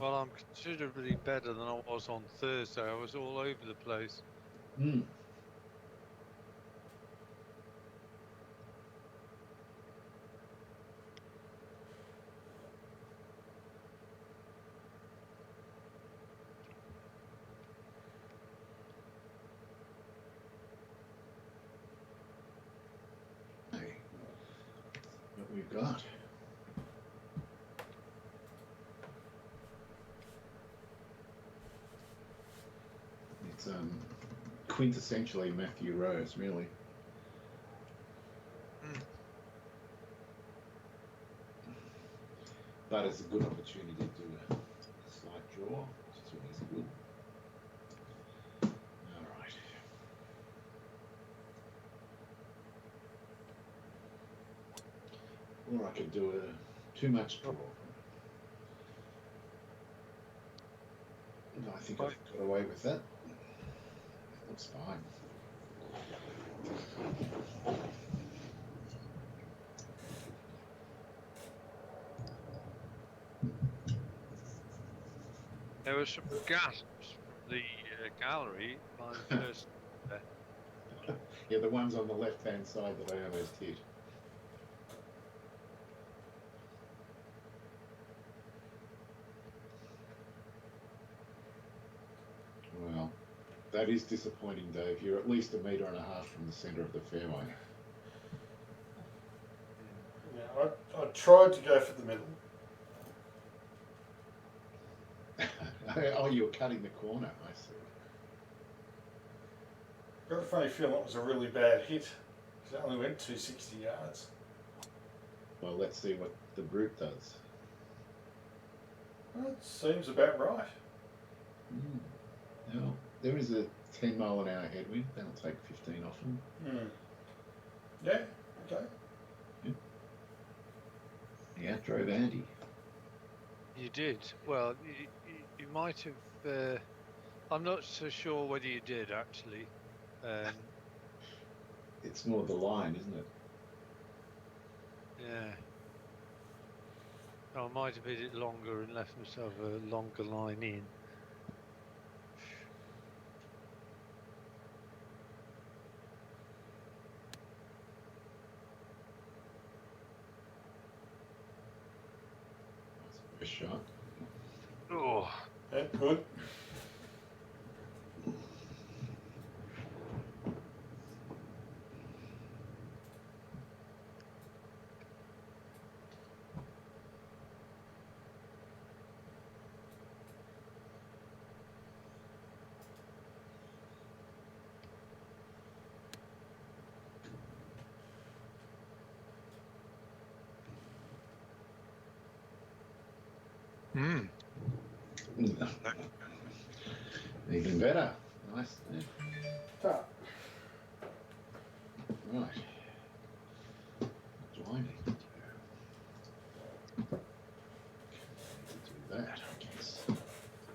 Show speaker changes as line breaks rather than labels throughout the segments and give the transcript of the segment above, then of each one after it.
Well, I'm considerably better than I was on Thursday. I was all over the place.
Mm. Hey, what we've got. It's quintessentially Matthew Rose, really.
Mm.
But it's a good opportunity to do a slight draw, which is always good. All right. Or I could do a too much draw. No, I think I've got away with that. That looks fine.
There were some gasps from the gallery. My first.
Yeah, the ones on the left-hand side that I almost hit. Well, that is disappointing, Dave. You're at least 1.5 meters from the centre of the fairway.
Yeah, I tried to go for the middle.
Oh, you were cutting the corner, I see.
Got a funny feeling it was a really bad hit. It only went 260 yards.
Well, let's see what the group does.
Well, it seems about right.
Now, there is a 10-mile-an-hour headwind. That'll take 15 off them.
Yeah, okay.
He outdrove Andy.
You did. Well, you might have. I'm not so sure whether you did, actually.
It's more the line, isn't it?
Yeah. I might have hit it longer and left myself a longer line in.
That's a shot.
Oh.
Yeah, good.
Even better. Nice.
Top.
Right. What do I need to do? To do that, I guess.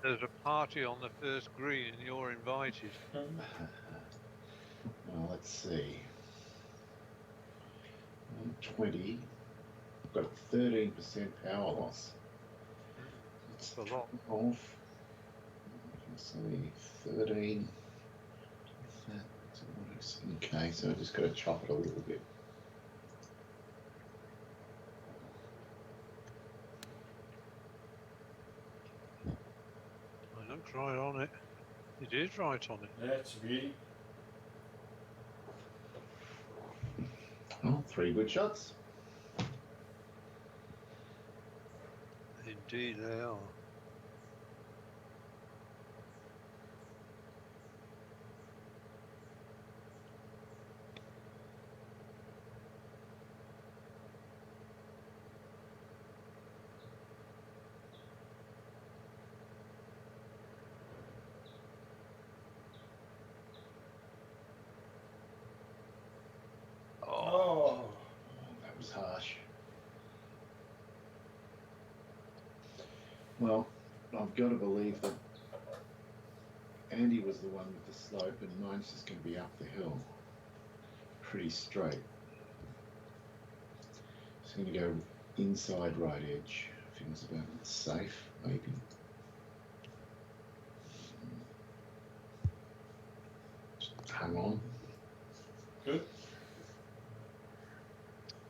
There's a party on the first green and you're invited.
Well, let's see. 20. I've got 13% power loss.
It's a lot.
Off. Say 13. Okay, so I just got to chop it a little bit.
I looked right on it. You did right on it.
Yeah, it's a beauty.
Well, 3 good shots.
Indeed they are.
Oh.
That was harsh. Well, I've got to believe that Andy was the one with the slope and mine's just going to be up the hill. Pretty straight. Just going to go inside right edge. Feels about safe, maybe. hung on.
Good.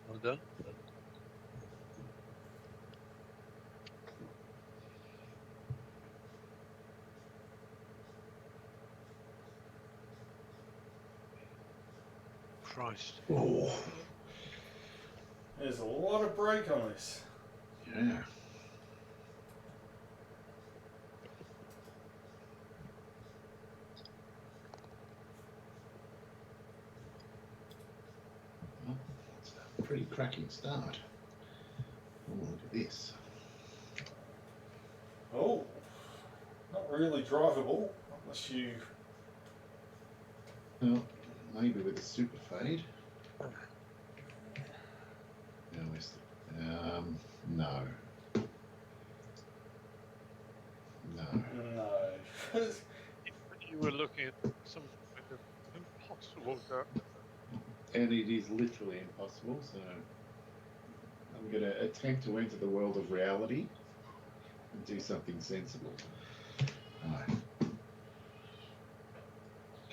Well done. Christ.
Oh,
There's a lot of break on this.
yeah. Well, it's a pretty cracking start. Oh, look at this.
Oh, not really drivable unless you.
Well, maybe with a super fade. No, no. No.
No.
You were looking at some kind of impossible go.
And it is literally impossible, so I'm going to attempt to enter the world of reality and do something sensible. Right.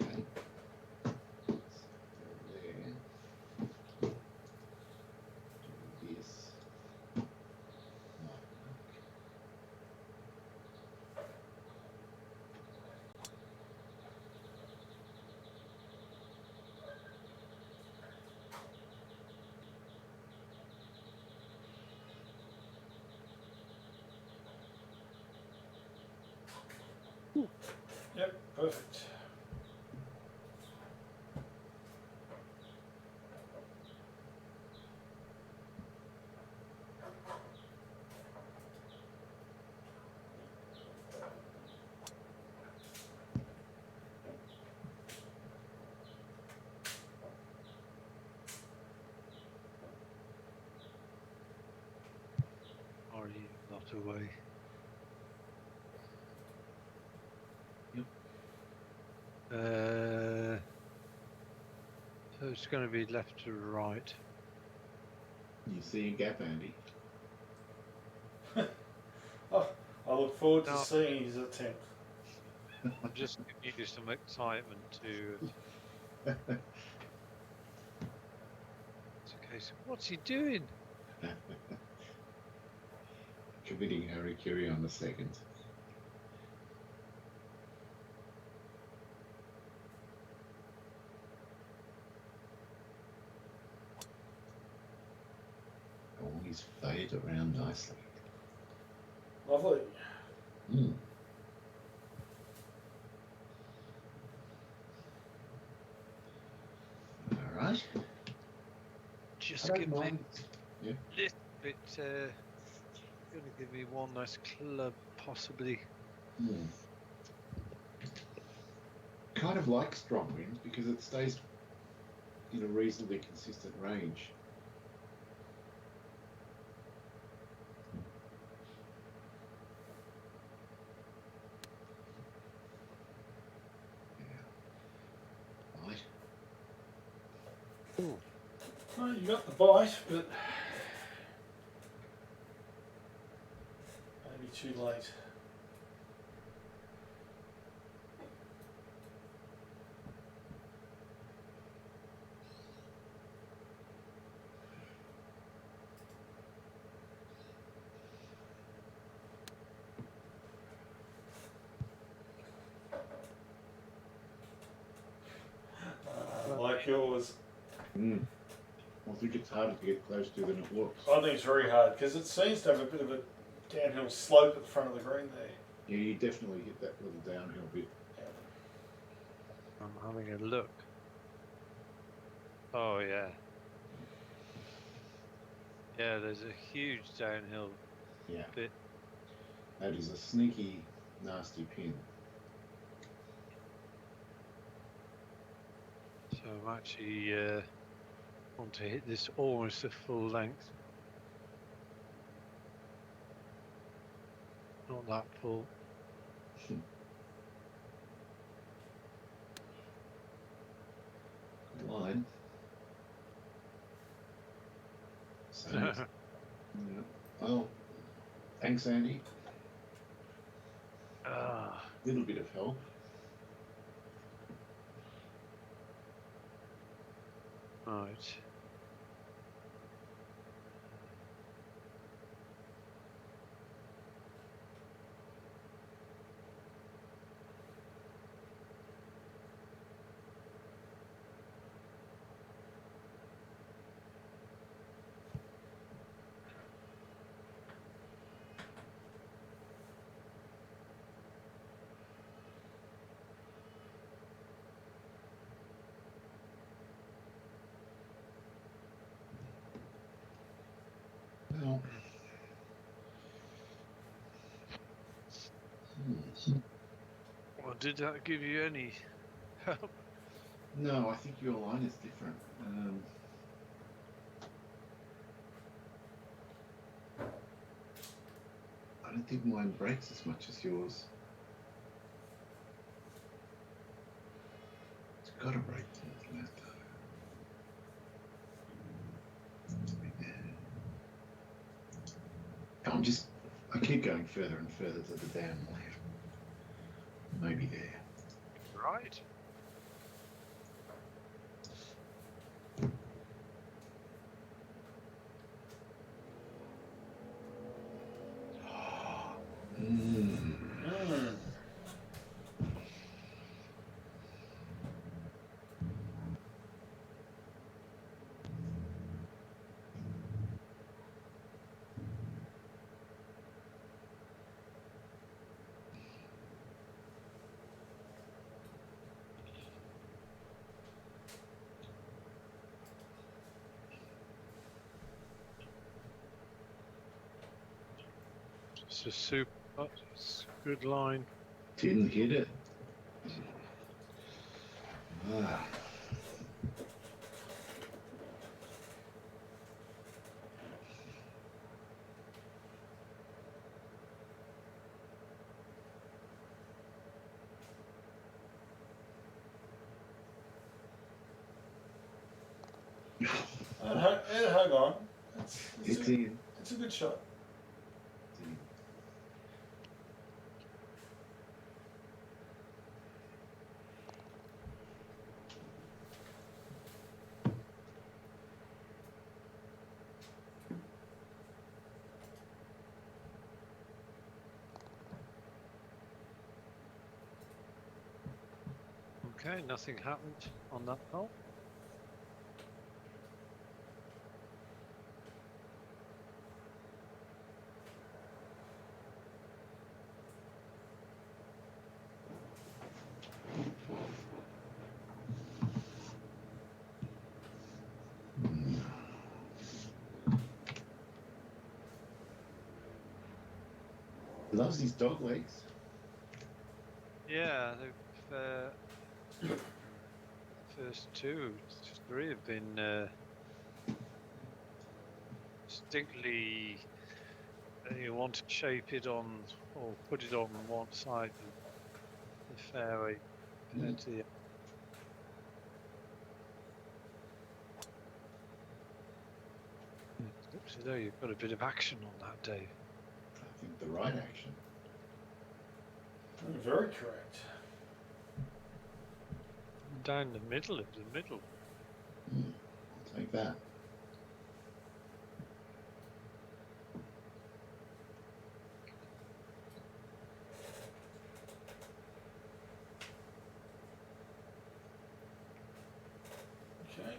Okay. There. Do this.
Yep, perfect.
Are you not away? So it's going to be left to right.
You see a gap, Andy?
Oh, I look forward to
No.
seeing his attempt.
I'm just giving you some excitement to. It's a case of, what's he doing?
Committing harikiri on the second. Oh, he's faded around nicely.
Lovely.
Mm. All right.
Just
I
give
don't
me
mind. Yeah.
a little bit. Going to give me one nice club, possibly.
Mm. Kind of like strong wind because it stays in a reasonably consistent range. Yeah. Right.
Well, you got the bite, but maybe too late. Like yours.
Mm. I think it's harder to get close to than it looks.
I think it's very hard because it seems to have a bit of a downhill slope at the front of the green there.
Yeah, you definitely hit that little downhill bit.
I'm having a look. Oh yeah. Yeah, there's a huge downhill
Yeah.
bit.
That is a sneaky, nasty pin.
So I'm actually want to hit this almost at full length. Not that full.
Good line. So, yeah. Well, thanks, Andy.
Ah,
Little bit of help.
Right.
Well,
Well, did that give you any help?
no, I think your line is different. I don't think mine breaks as much as yours. It's got to break to the left. I keep going further and further to the damn left. Maybe there.
Right.
Mm.
It's a super. It's a good line.
Didn't hit it. Ah.
And hang on.
It's in.
It's a good shot.
It's in.
Okay, nothing happened on that hole.
Loves his dog legs.
Yeah, they've first three have been distinctly. You want to shape it on or put it on one side of the fairway compared to the. It looks as though you've got a bit of action on that, Dave.
I think the right action.
Very correct.
Down the middle of the middle.
I'll take that.
Okay.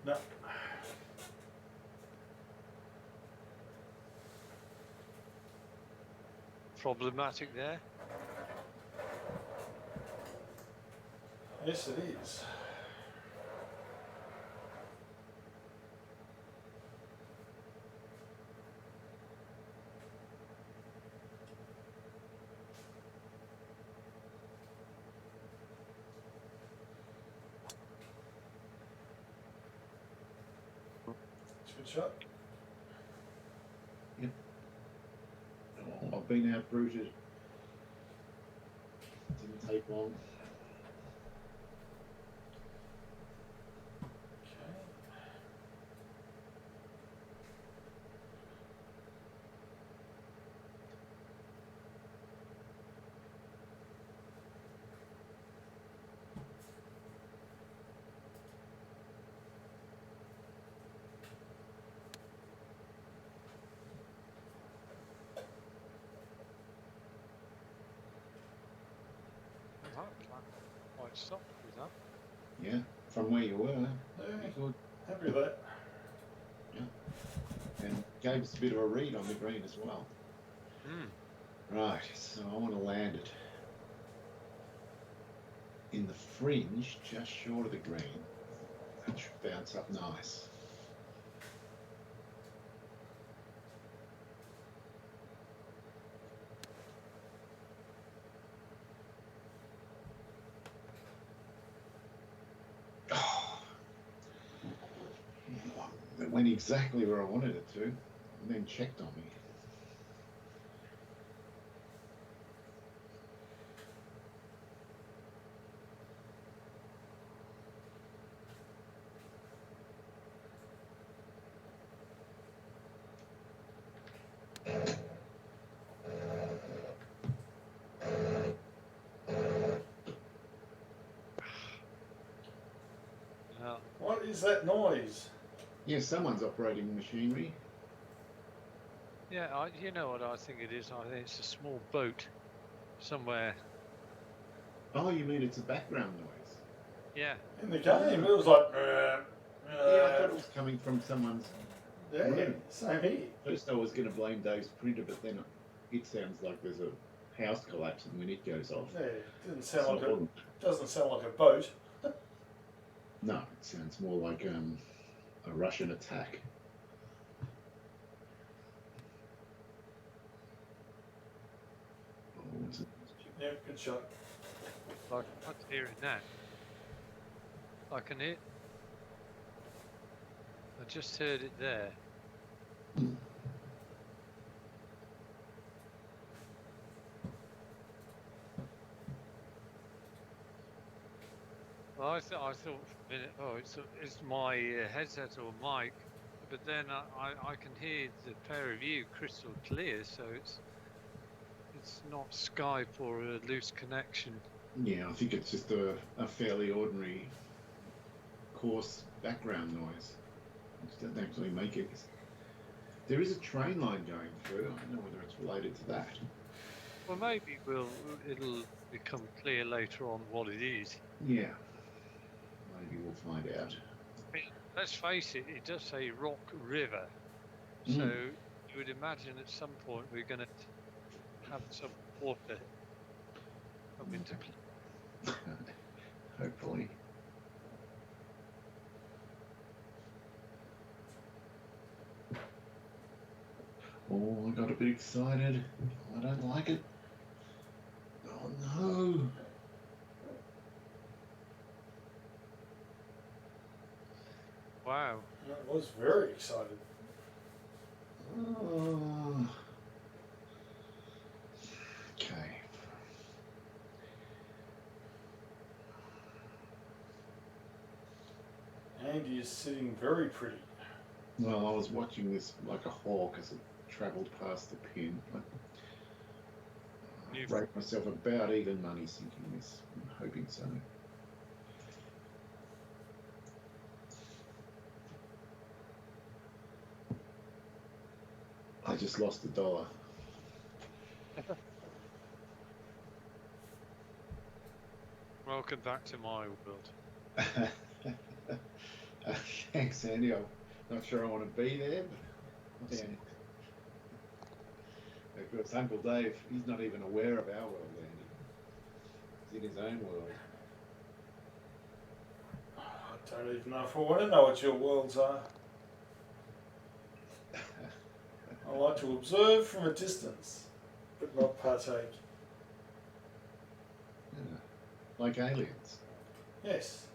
No.
Problematic there.
Yes, it is. Good shot.
Oh, I've been outbrooted. Didn't take long.
Okay.
Quite soft with that.
Yeah, from where you were.
Yeah,
You thought,
happy with that.
and gave us a bit of a read on the green as well. Right, so I want to land it in the fringe, just short of the green. That should bounce up nice. Oh, it went exactly where I wanted it to, and then checked on me.
Yeah.
What is that noise?
Yeah, someone's operating machinery.
Yeah, you know what I think it is? I think it's a small boat somewhere.
Oh, you mean it's a background noise?
Yeah.
In the game, it was like.
Yeah, I thought it was coming from someone's.
Yeah,
room.
same here.
First, I was going to blame Dave's printer, but then it sounds like there's a house collapsing when it goes off.
Yeah, didn't
So
sound like
it wasn't.
doesn't sound like a boat.
No, it sounds more like a Russian attack. Oh, what's it?
Yeah, good shot.
Like I'm hearing that. I can hear. I just heard it there. Well, I thought for a minute, oh, it's my headset or mic, but then I can hear the pair of you crystal clear, so it's not Skype or a loose connection.
Yeah, I think it's just a fairly ordinary, coarse background noise. It doesn't actually make it. There is a train line going through. I don't know whether it's related to that.
Well, maybe it'll become clear later on what it is.
Yeah, maybe we'll find out.
I mean, let's face it, it does say Rock River, so you would imagine at some point we're going to have some water come into play.
Hopefully. Oh, I got a bit excited. I don't like it. Oh no.
Wow.
I was very excited.
Oh. Okay.
Andy is sitting very pretty.
Well, I was watching this like a hawk as it travelled past the pin. I rate myself about even money sinking this. I'm hoping so. I just lost $1.
Welcome back to my world.
Thanks, Andy. I'm not sure I want to be there, but yeah. Of course, Uncle Dave, he's not even aware of our world, Andy. He's in his own world.
I don't even know if I want to know what your worlds are. I like to observe from a distance, but not partake.
Yeah. Like aliens.
Yes.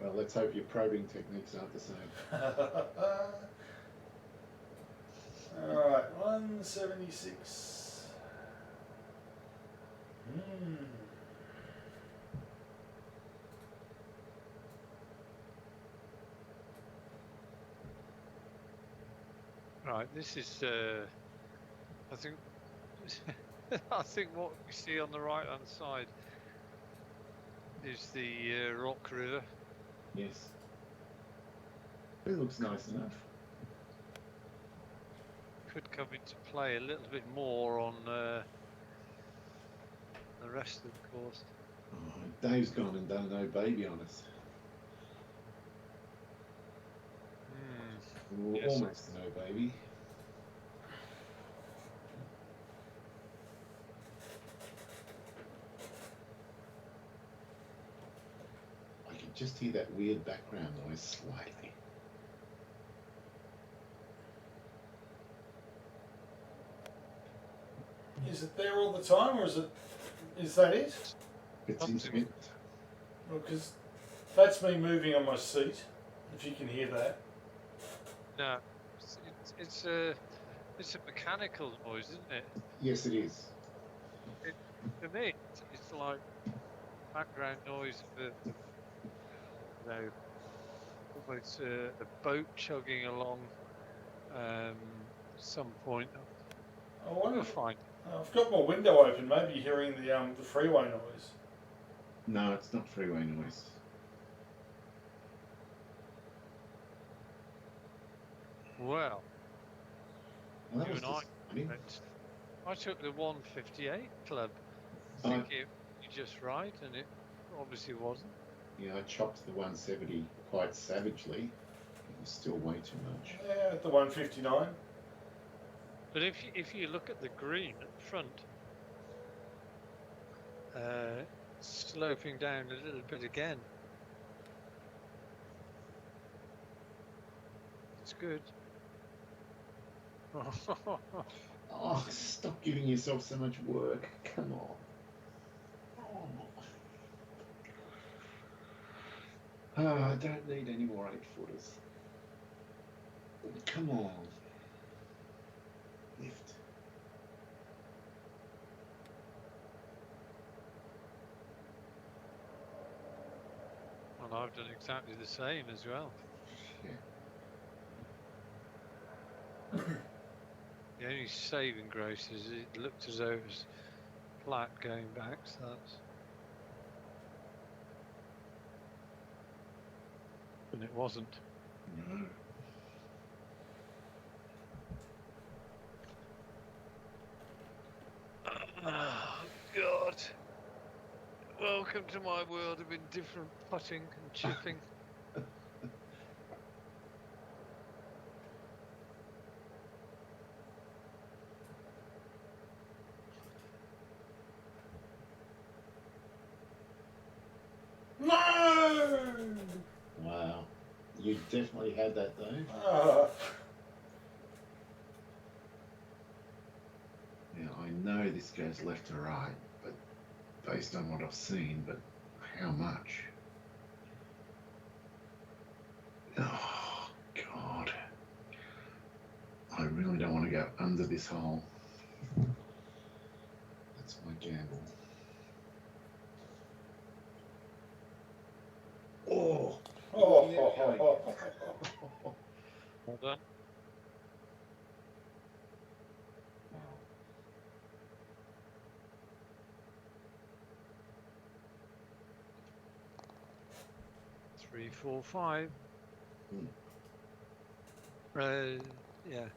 Well, let's hope your probing techniques aren't the same.
Alright, 176.
Right, this is, I think, I think what we see on the right-hand side is the Rock River.
Yes. It looks nice enough.
could come into play a little bit more on the rest of the course.
Oh, Dave's gone and done no baby on us.
Yes.
Almost no baby. I can just hear that weird background noise slightly.
Is it there all the time, or is that it?
It's intermittent.
Well, because that's me moving on my seat. If you can hear that.
No, it's a mechanical noise, isn't it?
Yes, it is.
For me, it's like background noise of almost a boat chugging along some point.
I wonder
We'll
if
find.
I've got my window open. Maybe you're hearing the freeway noise.
No, it's not freeway noise.
Well,
Well, that
you
was
and I
disappointing.
I took the 158 club, thinking you're just right, and it obviously wasn't.
Yeah, I chopped the 170 quite savagely. It was still way too much.
Yeah, at the 159.
But if you look at the green at the front, sloping down a little bit again. It's good.
Oh, stop giving yourself so much work. Come on. Oh, I don't need any more 8-footers. Come on. Lift.
Well, I've done exactly the same as well.
Yeah.
The only saving grace is it looked as though it was flat going back, so that's. And it wasn't.
No.
Oh, God. Welcome to my world of indifferent putting and chipping.
No!
Wow. You definitely had that though. Now I know this goes left to right, but based on what I've seen, but how much? Oh God. I really don't want to go under this hole. That's my gamble. Oh.
Well done. Three, 4, 5. Yeah.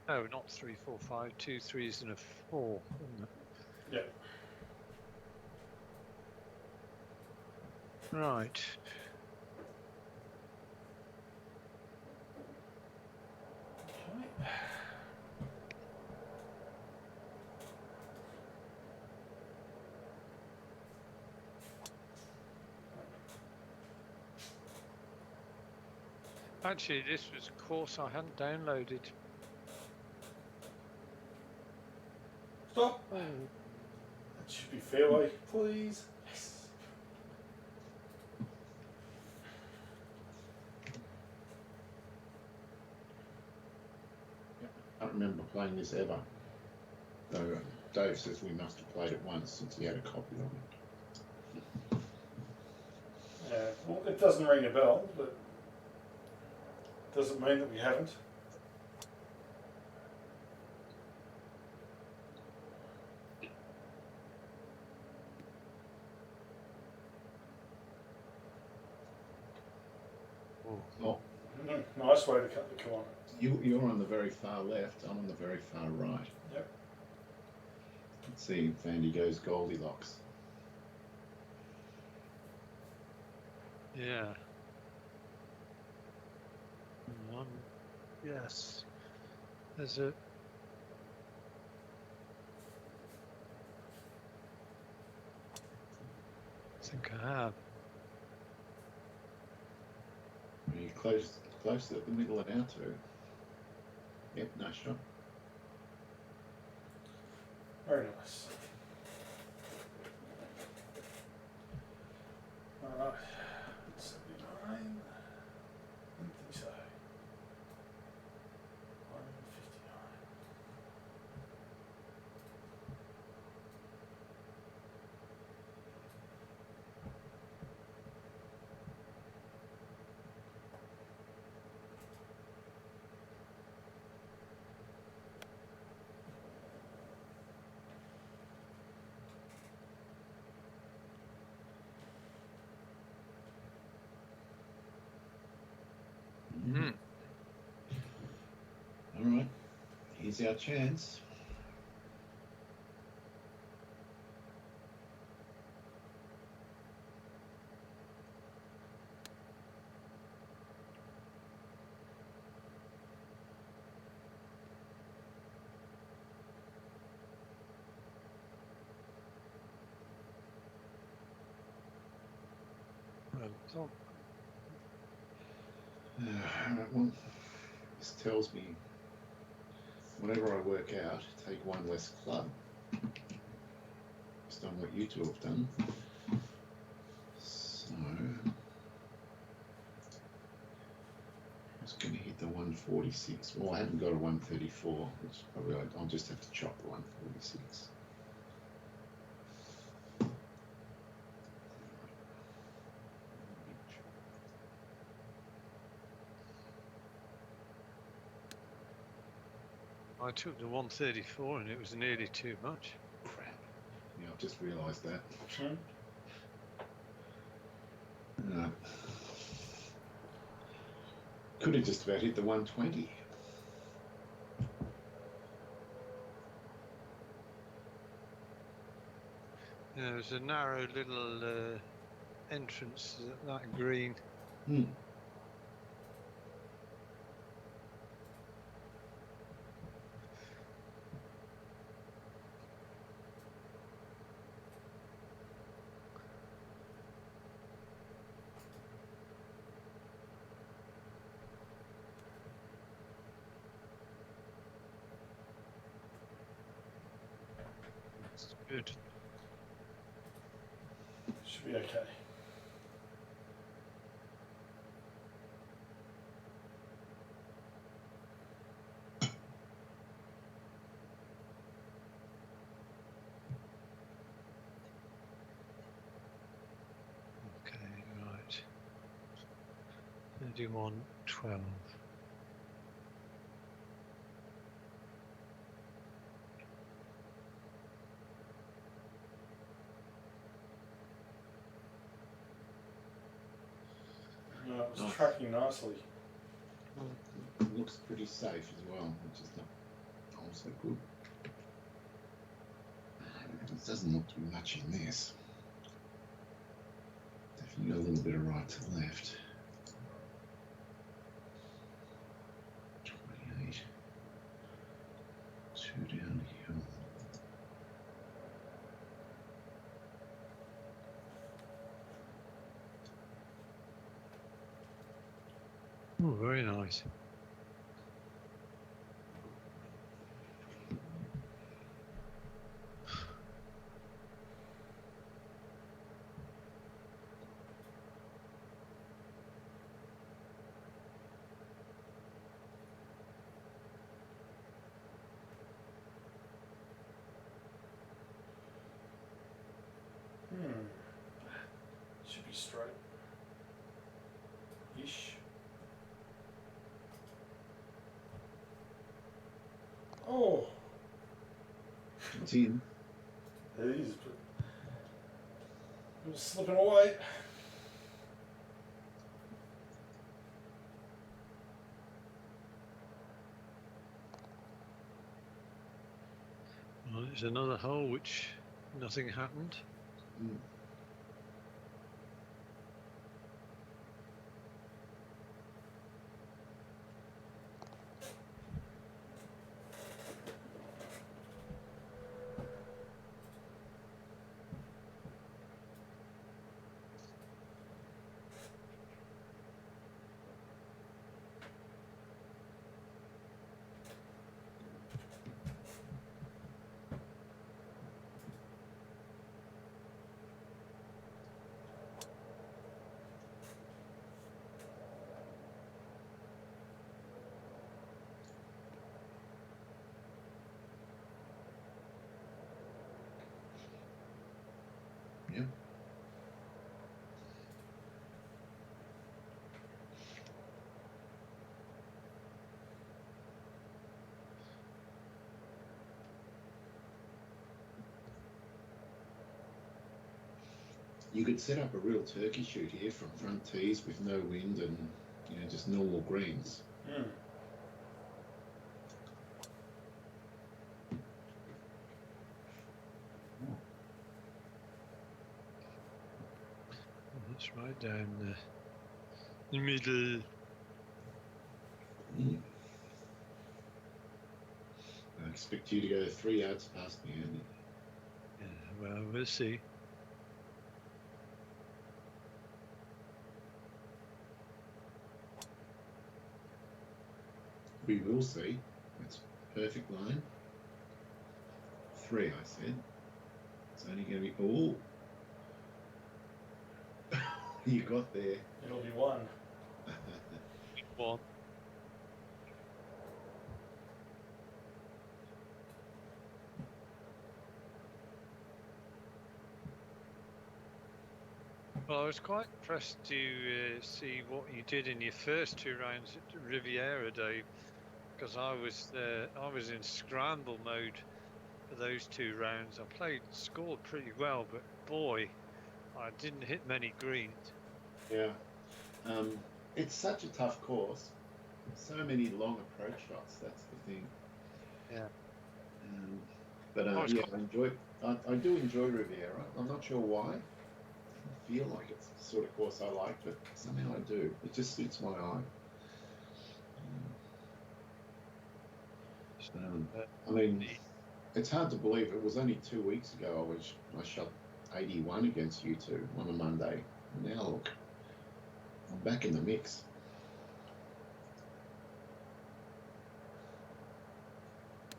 No, not 3, 4, 5. 2 3s and a 4. Isn't it?
Yeah.
Right.
Okay.
Actually, this was a course I hadn't downloaded.
Stop. That should be fairway, please. Yes.
I don't remember playing this ever. Though Dave says we must have played it once since he had a copy of it.
Yeah. Well, it doesn't ring a bell, but doesn't mean that we haven't.
Oh,
Nice way to cut the corner.
You're on the very far left. I'm on the very far right.
Yep.
Let's see if Andy goes Goldilocks.
Yeah. Yes. There's a. I think I have.
Are you close at the middle of our two? Yep, nice shot.
Very nice. Alright. 79. Didn't think so. 159.
Mm.
All right, here's our chance.
So,
Well, this tells me whenever I work out, take one less club. Based on what you two have done. So I was going to hit the 146. Well, I haven't got a 134, which probably I'll just have to chop the 146.
I took the 134 and it was nearly too much.
Crap. Yeah, I've just realised that. Could have just about hit the 120.
Yeah, there's a narrow little entrance to that green.
Hmm.
It's good.
Should be okay.
Okay, right. 31.12.
No, it was
Nice.
tracking nicely.
It looks pretty safe as well, which is not also good. It doesn't look to be much in this. Definitely got a little bit of right to left. 28. 2 downhill.
Oh, very nice.
Should be straight. Ish. Oh,
It's in.
it is, but it was slipping away.
There's another hole which nothing happened.
Mm. Yeah. You could set up a real turkey shoot here from front tees with no wind and just normal greens.
Mm.
That's right down the middle.
I expect you to go 3 yards past me, Andy.
Yeah, well, we'll see.
We will see. That's perfect line. 3, I said. It's only going to be all. You got there.
It'll be 1.
One. Well, I was quite impressed to see what you did in your first 2 rounds at Riviera, Dave, because I was in scramble mode for those 2 rounds. I scored pretty well, but boy, I didn't hit many greens.
Yeah. It's such a tough course. So many long approach shots. That's the thing.
Yeah.
But yeah, I do enjoy Riviera. I'm not sure why. I feel like it's the sort of course I like, but somehow I do. It just suits my eye. I mean, it's hard to believe it was only 2 weeks ago I shot 81 against you two on a Monday. And now look, I'm back in the mix.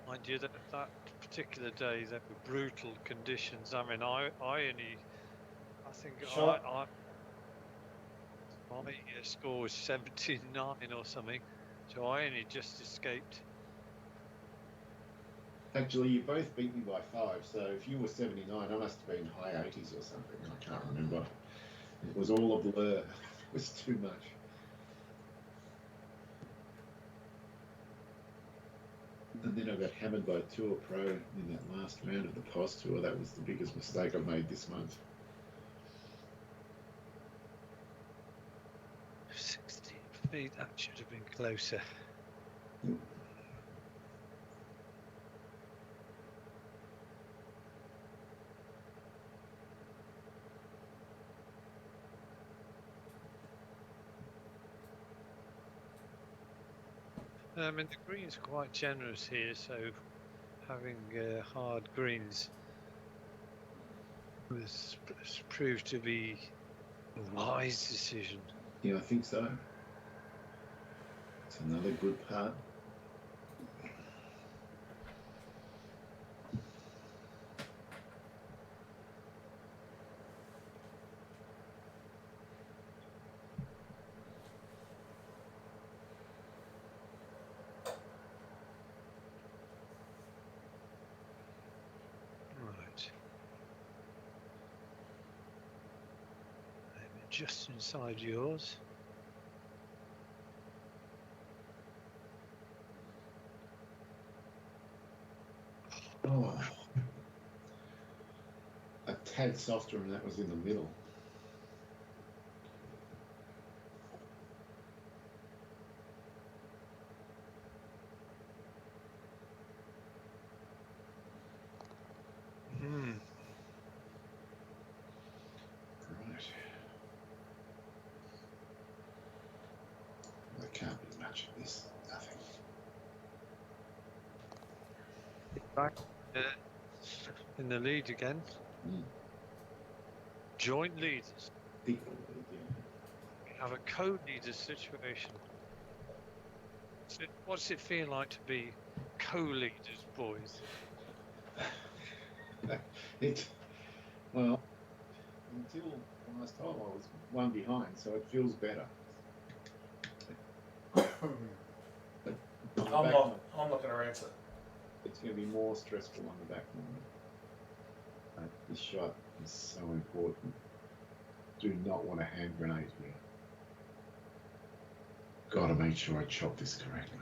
Mind you, that particular day, there were brutal conditions. I mean, I think
Sure.
my score was 79 or something, so I only just escaped.
Actually, you both beat me by 5, so if you were 79, I must have been high 80s or something. I can't remember. It was all a blur. It was too much. And then I got hammered by Tour Pro in that last round of the POS Tour. That was the biggest mistake I've made this month.
16 feet, that should have been closer. I mean, the greens are quite generous here, so having hard greens was proved to be a wise decision.
Yeah, I think so. It's another good part.
Right. I'm just inside yours.
Oh, a tad softer, and that was in the middle. much of this. Nothing.
Back in the lead again.
Mm.
Joint leaders.
Equal lead, yeah.
We have a co-leader situation. So what's it feel like to be co-leaders, boys?
Well, until last time I was one behind, so it feels better. But on the
I'm
back
not.
nine,
I'm not going to answer.
it's going to be more stressful on the back nine. This shot is so important. Do not want a hand grenade here. Got to make sure I chop this correctly.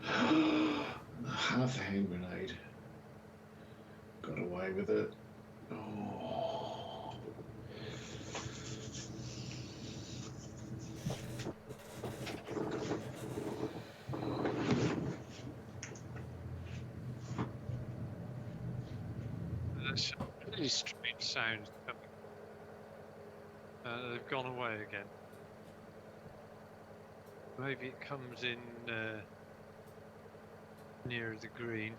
Half a hand grenade. Got away with it. Oh.
There's some really strange sounds coming. They've gone away again. Maybe it comes in nearer the green.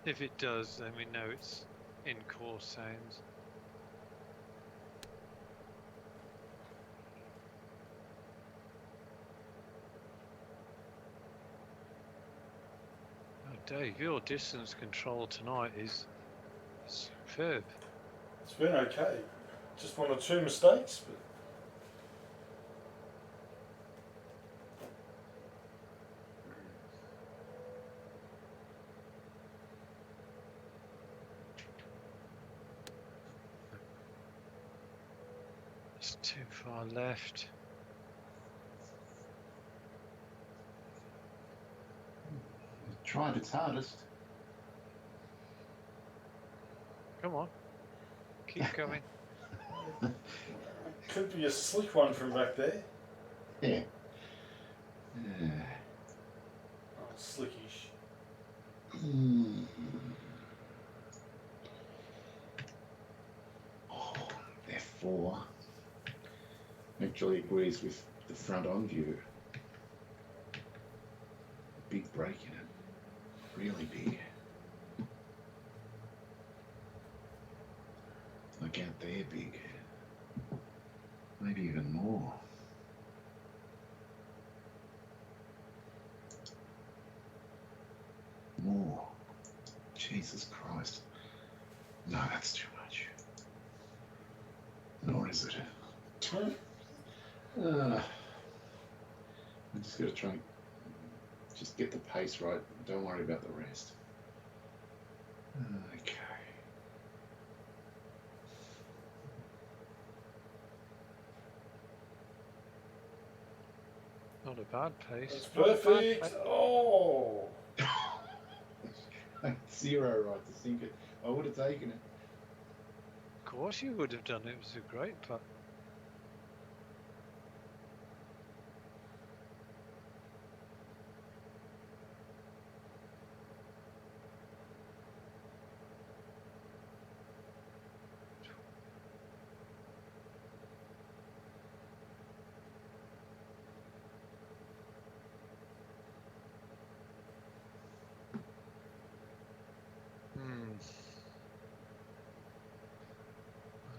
If it does, then we know it's in course sounds. Oh, Dave, your distance control tonight is superb.
It's been okay. Just one or two mistakes, but
It's too far left.
Tried its hardest.
Come on. Keep going.
could be a slick one from back there.
Yeah.
Oh, slickish.
Oh, F4 actually agrees with the front on view. Big break in it. Really big. Like out there big. Maybe even more. More. Jesus Christ. No, that's too much. Nor is it. I'm just going to try and just get the pace right. Don't worry about the rest. Okay.
Not a bad pace.
It's
Not a bad
perfect.
pace.
Oh.
Zero right to sink it. I would have taken it.
Of course you would have done. It was a great putt.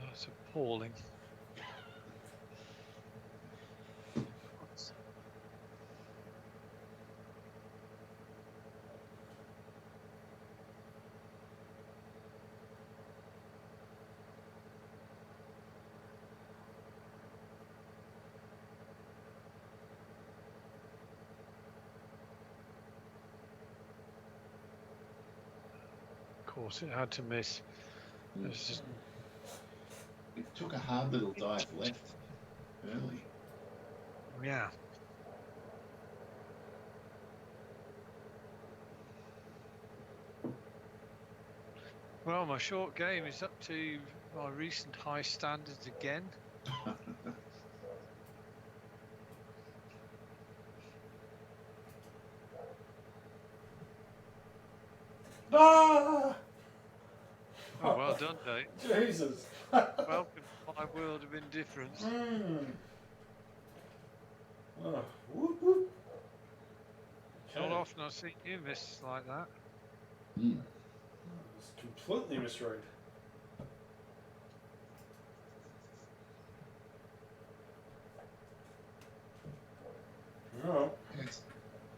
That's appalling. Of course, it had to miss. It was just
It took a hard little dive left early.
yeah. Well, my short game is up to my recent high standards again.
Ah!
Oh, well done, Dave.
Jesus.
Welcome to my my world of indifference.
Oh, whoop, whoop.
Not
Okay.
often I see you miss like that.
Mm.
It's completely misread. Oh,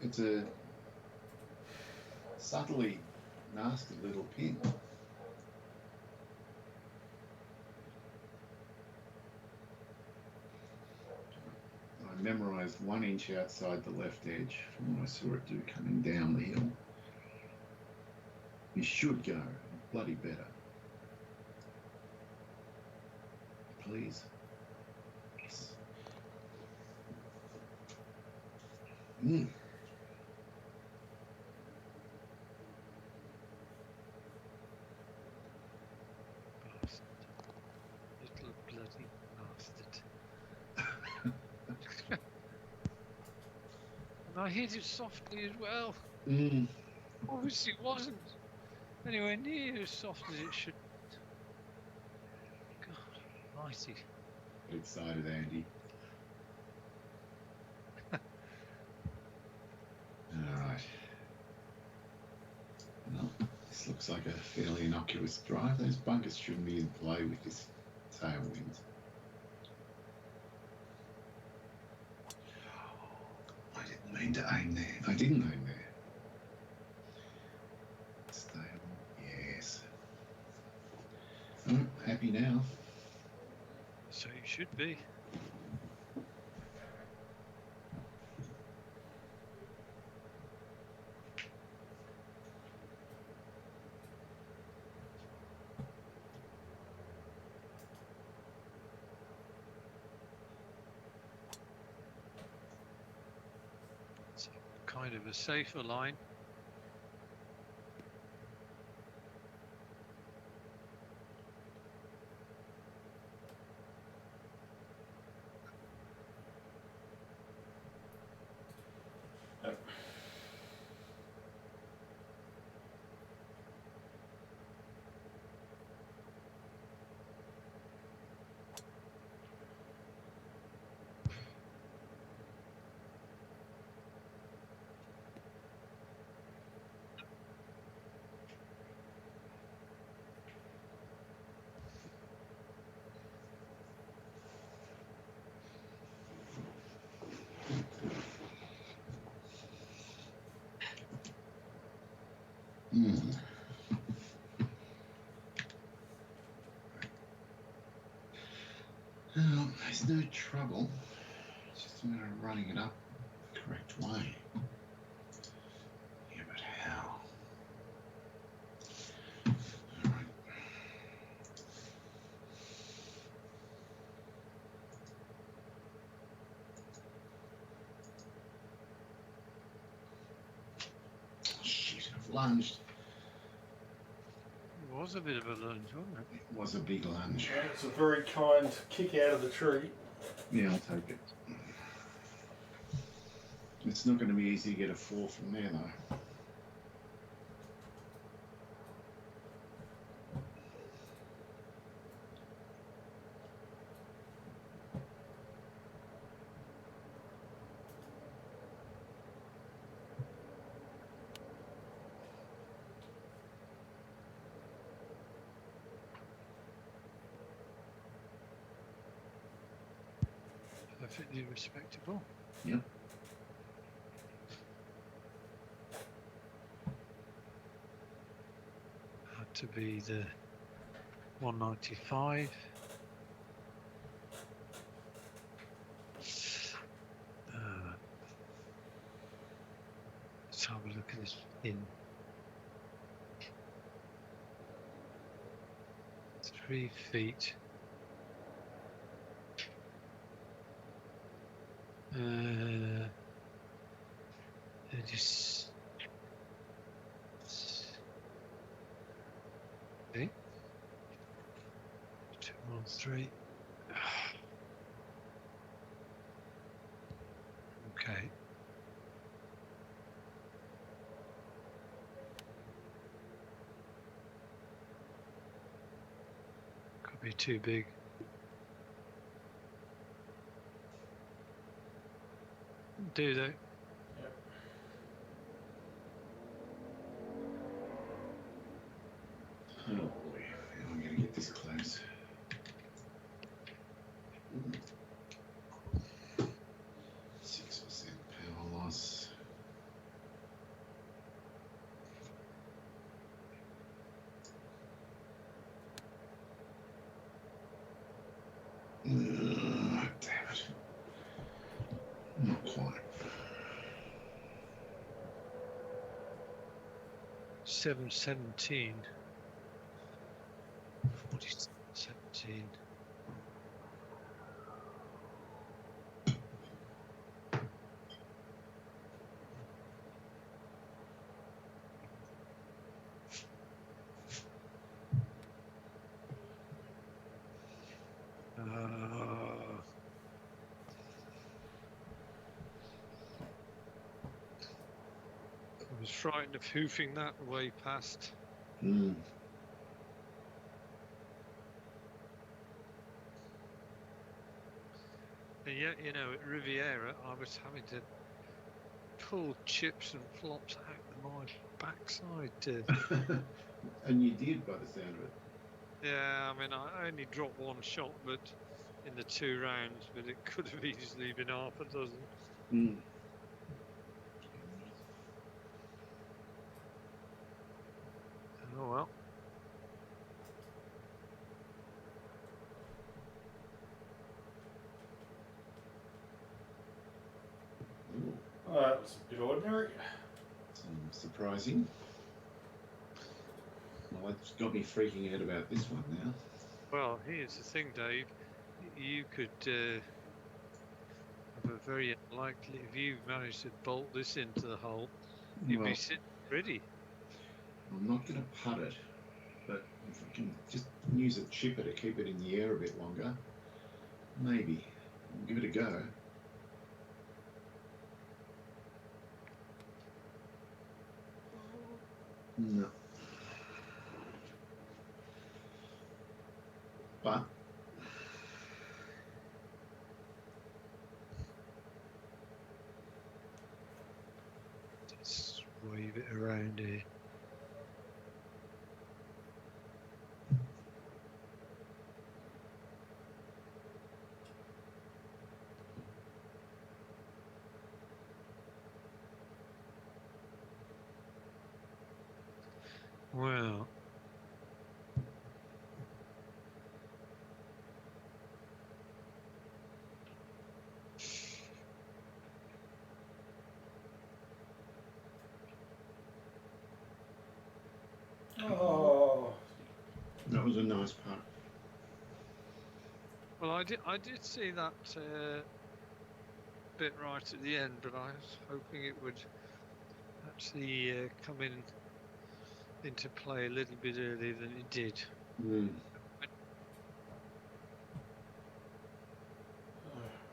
It's a subtly nasty little pin. I memorised 1 inch outside the left edge from what I saw it do coming down the hill. You should go bloody better. Please. Yes. Mm.
Bastard. Little bloody bastard. And I hit it softly as well.
Mm.
Obviously it wasn't anywhere near as soft as it should. God almighty.
Get excited, Andy. All right. Well, this looks like a fairly innocuous drive. Those bunkers shouldn't be in play with this tailwind. I didn't mean to aim there. I didn't aim there. Stay on. Yes. Oh, happy now.
So you should be. It's kind of a safer line.
Mm. Well, there's no trouble. It's just a matter of running it up the correct way. Yeah, but how? All right. Shit, I've lunged.
It was a bit of a lunge, wasn't it?
It was a big lunge.
yeah, it's a very kind kick out of the tree.
Yeah, I'll take it. It's not going to be easy to get a 4 from there, though.
Perfectly respectable.
Yep.
Had to be the 195. Let's have a look at this pin. 3 feet. Just okay. 213. Okay. Could be too big. Do they?
Yep.
Oh boy, how am I going to get this close? 6% power loss. Damn it. Not quite.
717. 4717. I was frightened of hoofing that way past.
Mm.
And yet, you know, at Riviera, I was having to pull chips and flops out of my backside.
And you did, by the sound of it.
Yeah, I mean, I only dropped one shot, but in the 2 rounds, but it could have easily been half a dozen.
Mm.
Oh well.
Ooh,
Oh, that was a bit ordinary.
surprising. Well, that's got me freaking out about this one now.
Well, here's the thing, Dave. You could have a very unlikely, if you managed to bolt this into the hole, you'd
Well,
be sitting pretty.
I'm not going to putt it, but if I can just use a chipper to keep it in the air a bit longer, maybe. I'll give it a go. No. But
Just wave it around here. Well,
Oh,
that was a nice putt.
well, I did see that bit right at the end, but I was hoping it would actually come into play a little bit earlier than it did.
Mm.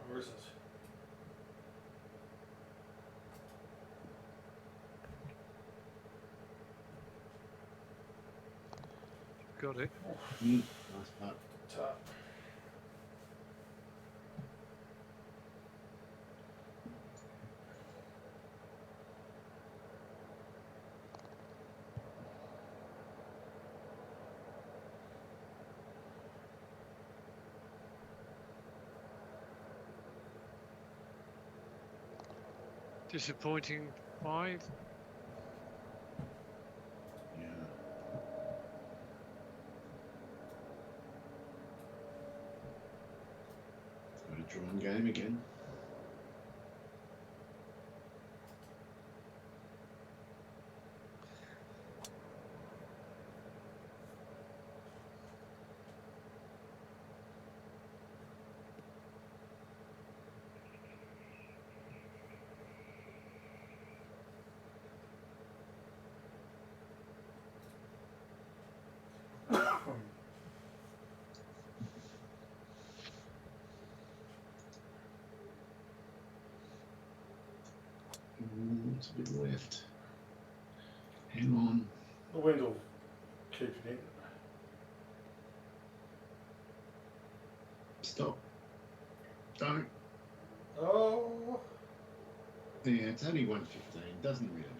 where is it?
Got it.
Nice putt.
Top.
Disappointing 5.
Yeah. Got a drawn game again. It's a bit left. Hang on.
The wind will keep it in.
Stop. Don't.
Oh,
Yeah, it's only 115. Doesn't really matter.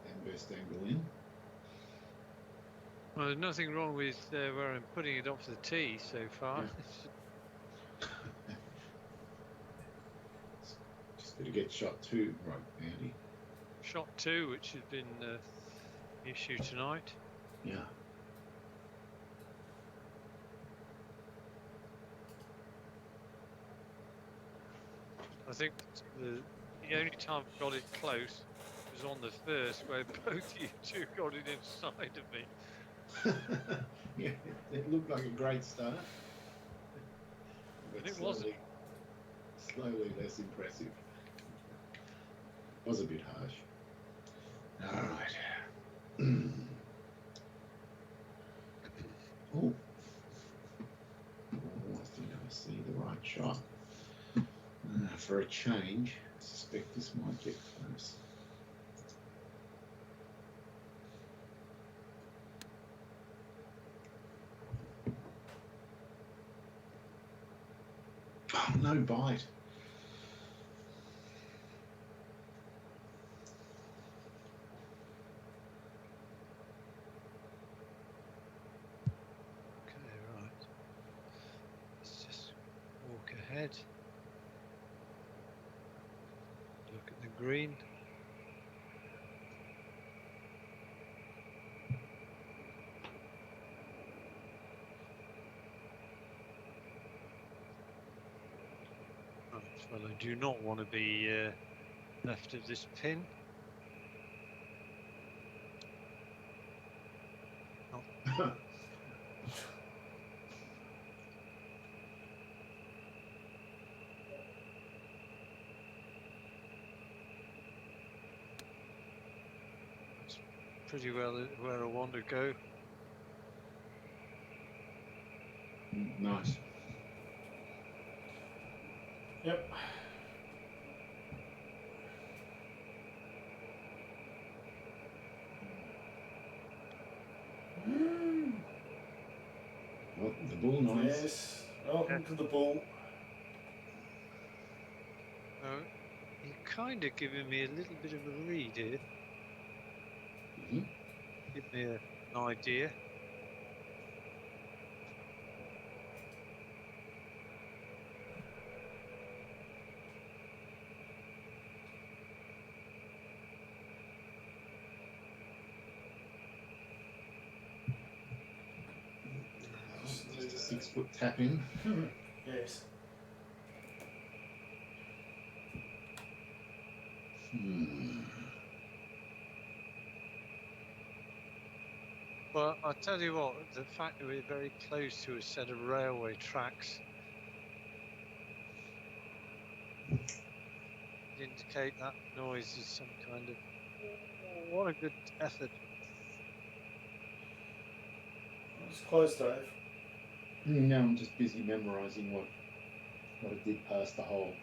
And best angle in.
Well, there's nothing wrong with where I'm putting it off the tee so far.
Just got to get shot 2 right, Andy.
Shot 2, which has been the issue tonight.
Yeah.
I think the only time I got it close was on the first, where both you two got it inside of me.
Yeah, it looked like a great start.
And
But
it wasn't.
slowly less impressive. Was a bit harsh. All right. Oh. I think I see the right shot. For a change, I suspect this might get close. Oh, no bite.
Okay, right. Let's just walk ahead. Look at the green. Right, well, I do not want to be left of this pin. Oh. That's pretty well where I want to go.
Nice.
Yep.
Well, the bull noise.
Yes. Welcome to the bull.
You're kind of giving me a little bit of a lead here.
Mm-hmm.
Give me an idea.
Just a 6 foot tap in.
Yes.
Well, I'll tell you what, the fact that we're very close to a set of railway tracks indicate that noise is some kind of... Oh, what a good effort.
It's close, Dave.
Now I'm just busy memorising what it did past the hole.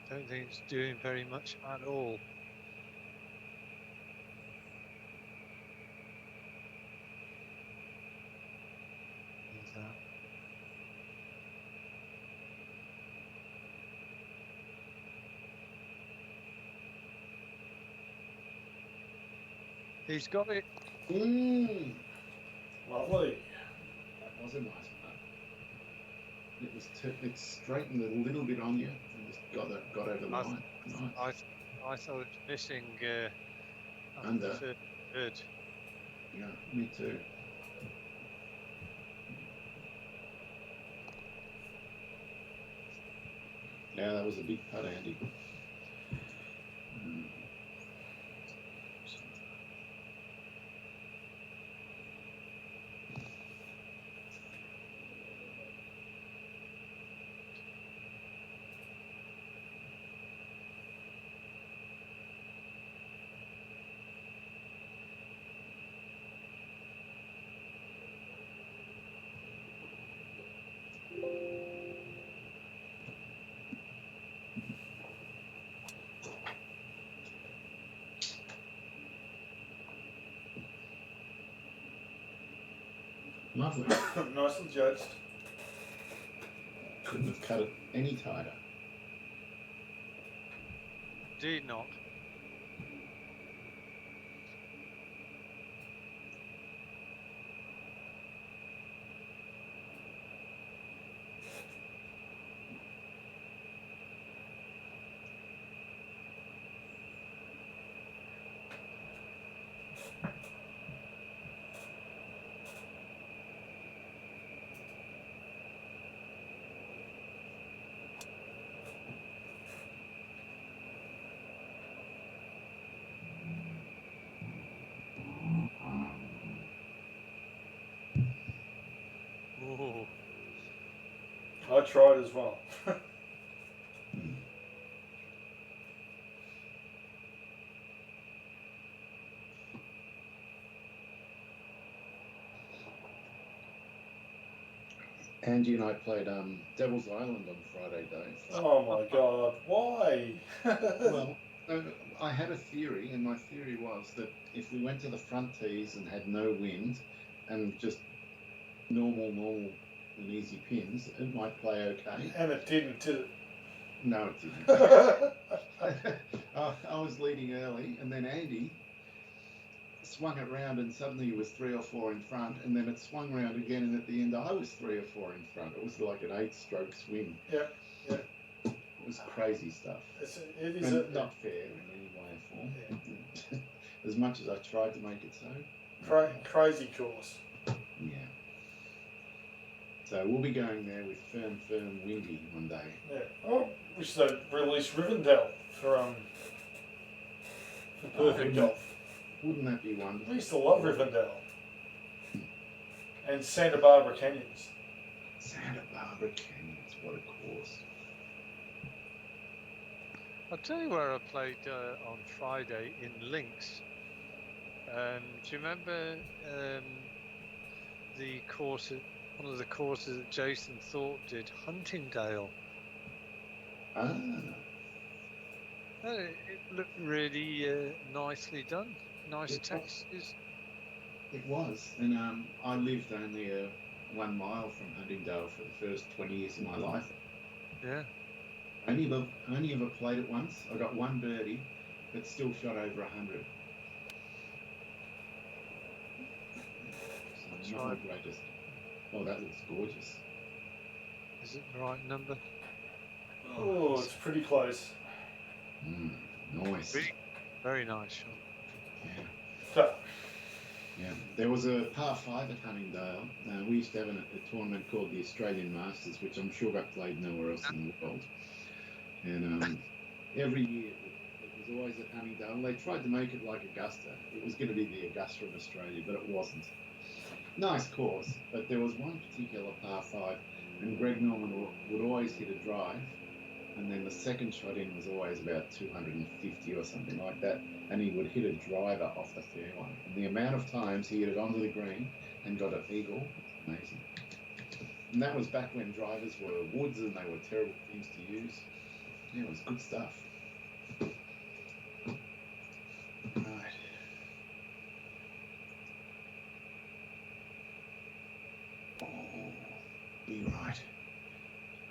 Don't think it's doing very much at all. Is that? He's got it.
Lovely.
That was a nice putt. It straightened a little bit on you and just got over the line. Nice.
I thought it was missing
Under.
the third.
Yeah, me too. Yeah, that was a big putt, Andy. Lovely.
Nicely judged.
Couldn't have cut it any tighter.
Indeed not. Ooh.
I tried as well.
Angie and I played Devil's Island on Friday, Dave.
Oh my God! Why?
Well, I had a theory, and my theory was that if we went to the front tees and had no wind and just normal and easy pins, it might play okay.
And it didn't, did it?
No, it didn't. I was leading early, and then Andy swung it round, and suddenly he was 3 or 4 in front, and then it swung round again, and at the end I was 3 or 4 in front. It was like an 8-stroke swing.
Yep.
It was crazy stuff.
It is
And not fair in any way or form.
Yeah.
As much as I tried to make it so.
Crazy course.
Yeah. So we'll be going there with firm windy one day.
Yeah. Oh, wish they'd release Rivendell for perfect golf.
Wouldn't that be
I
wonderful?
used to love Rivendell. And Santa Barbara Canyons.
Santa Barbara Canyons, what a course.
I'll tell you where I played on Friday in Links. Do you remember the course, one of the courses that Jason Thorpe did, Huntingdale?
Ah,
It looked really nicely done. Nice textures.
it was. And I lived only 1 mile from Huntingdale for the first 20 years of my life.
Yeah.
Only ever played it once. I got 1 birdie, but still shot over 100. So not
right.
the greatest. Oh, that looks gorgeous.
Is it the right number?
Oh, it's pretty close.
Nice.
Really, very nice shot.
Yeah.
So,
Yeah, there was a par 5 at Huntingdale. We used to have a tournament called the Australian Masters, which I'm sure got played nowhere else in the world. And every year it was always at Huntingdale. They tried to make it like Augusta. It was going to be the Augusta of Australia, but it wasn't. Nice course, but there was one particular par 5, and Greg Norman would always hit a drive, and then the second shot in was always about 250 or something like that, and he would hit a driver off the fairway. And the amount of times he hit it onto the green and got an eagle, amazing. And that was back when drivers were woods and they were terrible things to use. Yeah, it was good stuff. Right. Oh, be right.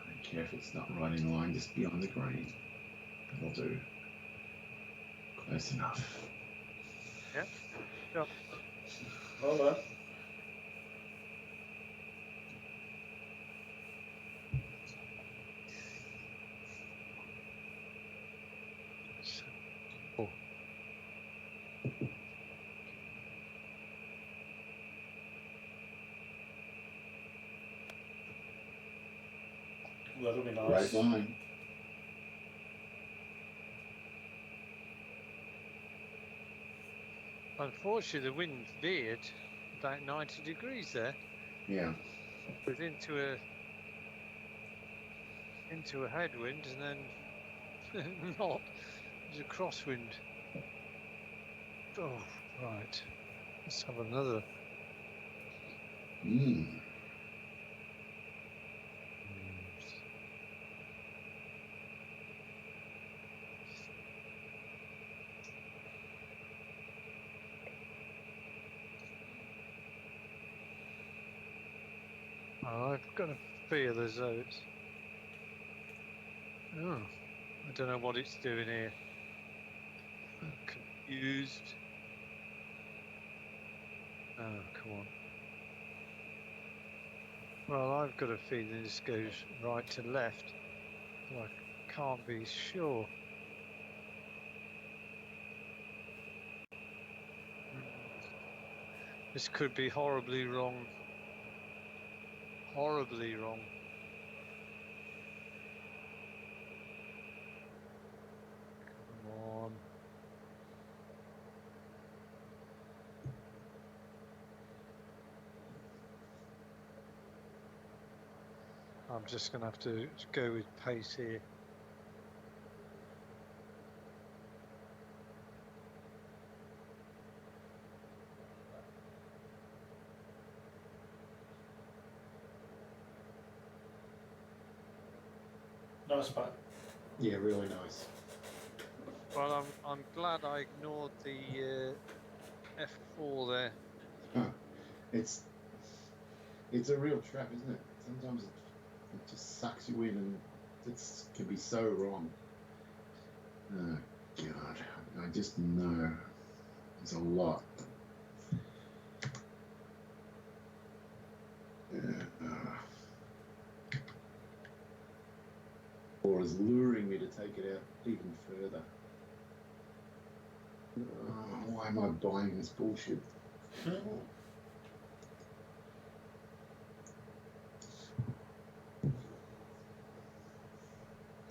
I don't care if it's not right in line, just be on the green. That'll do. Close enough.
Yep. Yep.
well done.
Oh.
That'll be nice.
Great line.
Unfortunately, the wind veered about 90 degrees there.
Yeah.
It was into a headwind and then not. It was a crosswind. Oh, right. Let's have another. Oh, I've got a feel as though it's... Oh, I don't know what it's doing here. I'm confused. Oh, come on. Well, I've got a feeling this goes right to left, but I can't be sure. This could be horribly wrong. Horribly wrong. Come on. I'm just going to have to go with pace here.
Nice putt.
Yeah, really nice.
Well, I'm glad I ignored the F4 there.
Huh. It's a real trap, isn't it? Sometimes it just sucks you in, and it can be so wrong. Oh God, I just know there's a lot. Or is luring me to take it out even further. Oh, why am I buying this bullshit?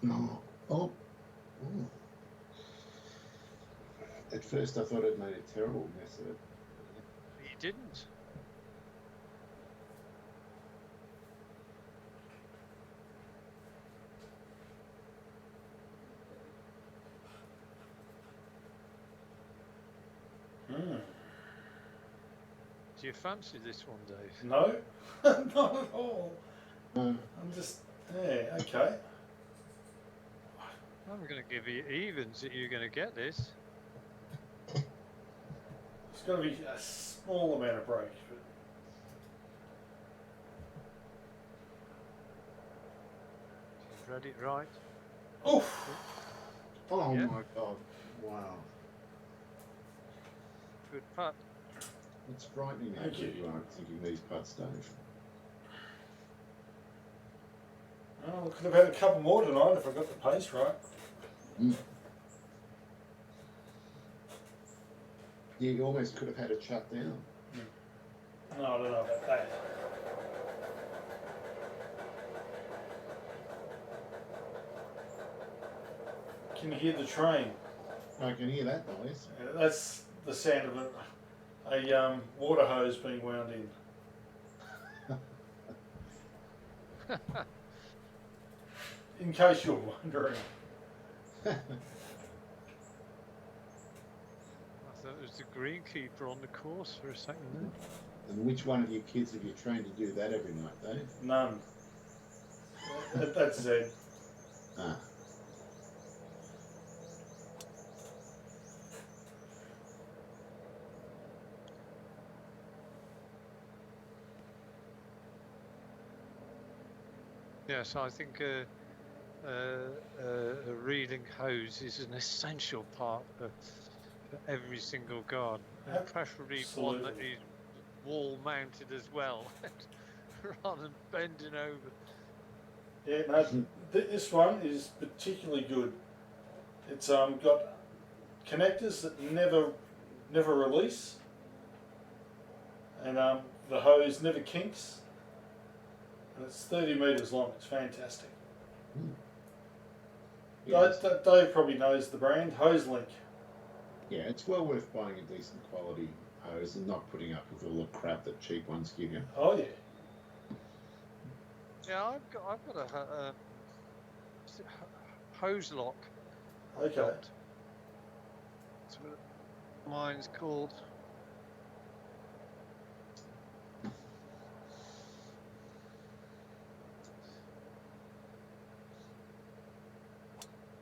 No. Oh. At first I thought I'd made a terrible mess of it.
You didn't. Do you fancy this one, Dave?
No, not at all. I'm just, yeah, okay.
I'm going to give you evens that you're going to get this.
It's got to be a small amount of break.
You've read it right.
Oof!
Oh
Yeah.
my God! Wow.
Good putt.
It's frightening how
Thank
good
you.
you are at thinking these putts, Dave.
Well, I could have had a couple more tonight if I got the pace right.
Yeah, you almost could have had it shut down.
No, I don't know about that. Can you hear the train?
I can hear that noise.
That's the sound of a water hose being wound in. In case you're wondering.
I thought it was the greenkeeper on the course for a second there.
And which one of your kids have you trained to do that every night, Dave?
None. That's Zed.
Ah.
Yes, I think a reeling hose is an essential part for every single garden, and preferably one that
Absolutely.
is wall mounted as well, rather than bending over.
Yeah, no, this one is particularly good. It's got connectors that never release, and the hose never kinks, and it's 30 metres long. It's fantastic.
Yes.
Dave probably knows the brand, Hose Link.
Yeah, it's well worth buying a decent quality hose and not putting up with all the crap that cheap ones give you.
Oh yeah.
Yeah, I've got a hose lock. I've
Okay.
got. That's what mine's called.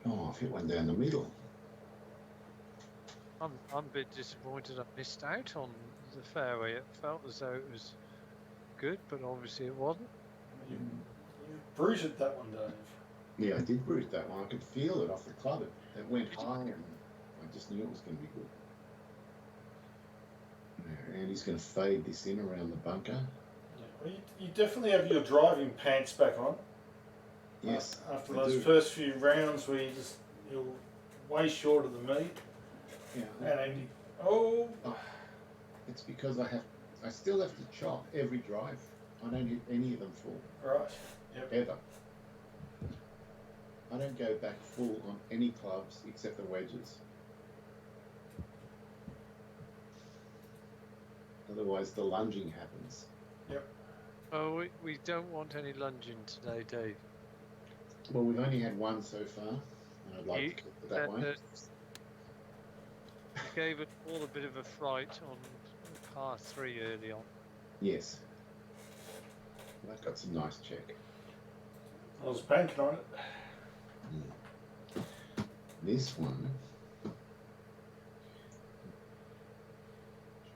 Oh, I've hit one down the middle.
I'm a bit disappointed I missed out on the fairway. It felt as though it was good, but obviously it wasn't.
You bruited that one, Dave.
Yeah, I did bruise that one. I could feel it off the club. It went high, and I just knew it was going to be good. Yeah, Andy's going to fade this in around the bunker.
Yeah, well, you definitely have your driving pants back on.
Yes.
After
I
those
do.
first few rounds where you're way short of the meat.
Yeah.
And Andy, oh.
It's because I still have to chop every drive. I don't hit any of them full.
Right. Yep.
Ever. I don't go back full on any clubs except the wedges. Otherwise, the lunging happens.
Yep.
Oh, we don't want any lunging today, Dave.
Well, we've only had one so far, and I'd like to keep it that way.
You gave it all a bit of a fright on par 3 early on.
Yes. That got some nice check.
I was banking on it.
This one,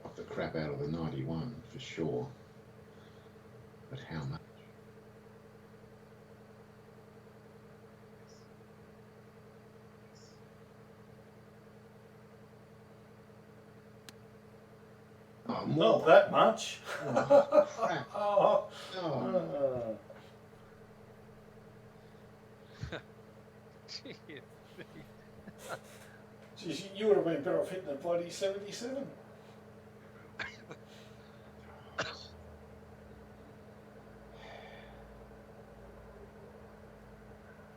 shot the crap out of the 91 for sure. But how much? Oh, more.
Not that much.
Oh, crap.
Oh.
Oh.
Geez, you would have been better off hitting a bloody 77.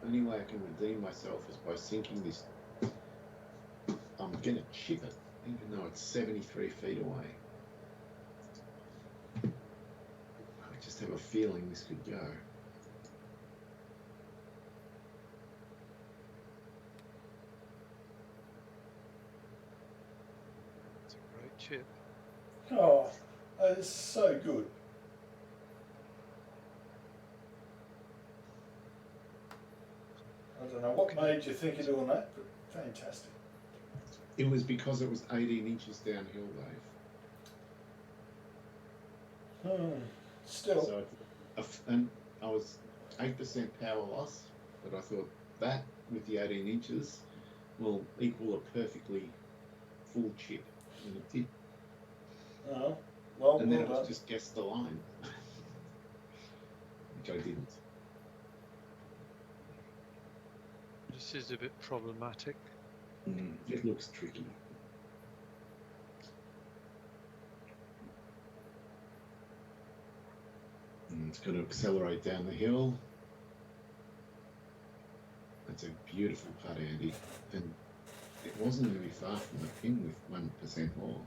Only way I can redeem myself is by sinking this. I'm going to chip it, even though it's 73 feet away. I just have a feeling this could go.
It's a great chip.
Oh, that is so good. I don't know what made you think of doing that, but fantastic.
It was because it was 18 inches downhill, Dave.
Still.
So, and I was 8% power loss, but I thought that with the 18 inches will equal a perfectly full chip, and it did.
Oh, well,
And then
well
it was
done.
just guess the line, which I didn't.
This is a bit problematic.
It looks tricky. It's going to accelerate down the hill. That's a beautiful putt, Andy. And it wasn't going to be far from the pin with 1% more.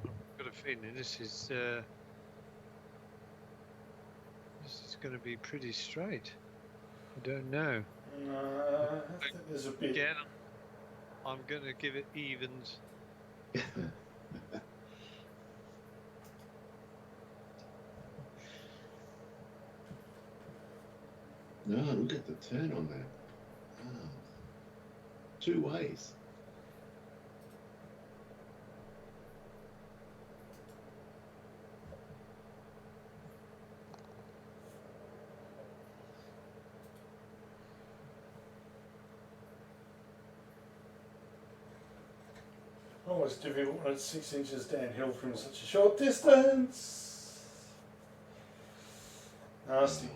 I've got a feeling this is going to be pretty straight. I don't know.
I think there's a bit.
Again, I'm going to give it evens.
No, look at the turn on that. Oh. 2 ways.
Oh, it's difficult when it's 6 inches downhill from such a short distance. Nasty.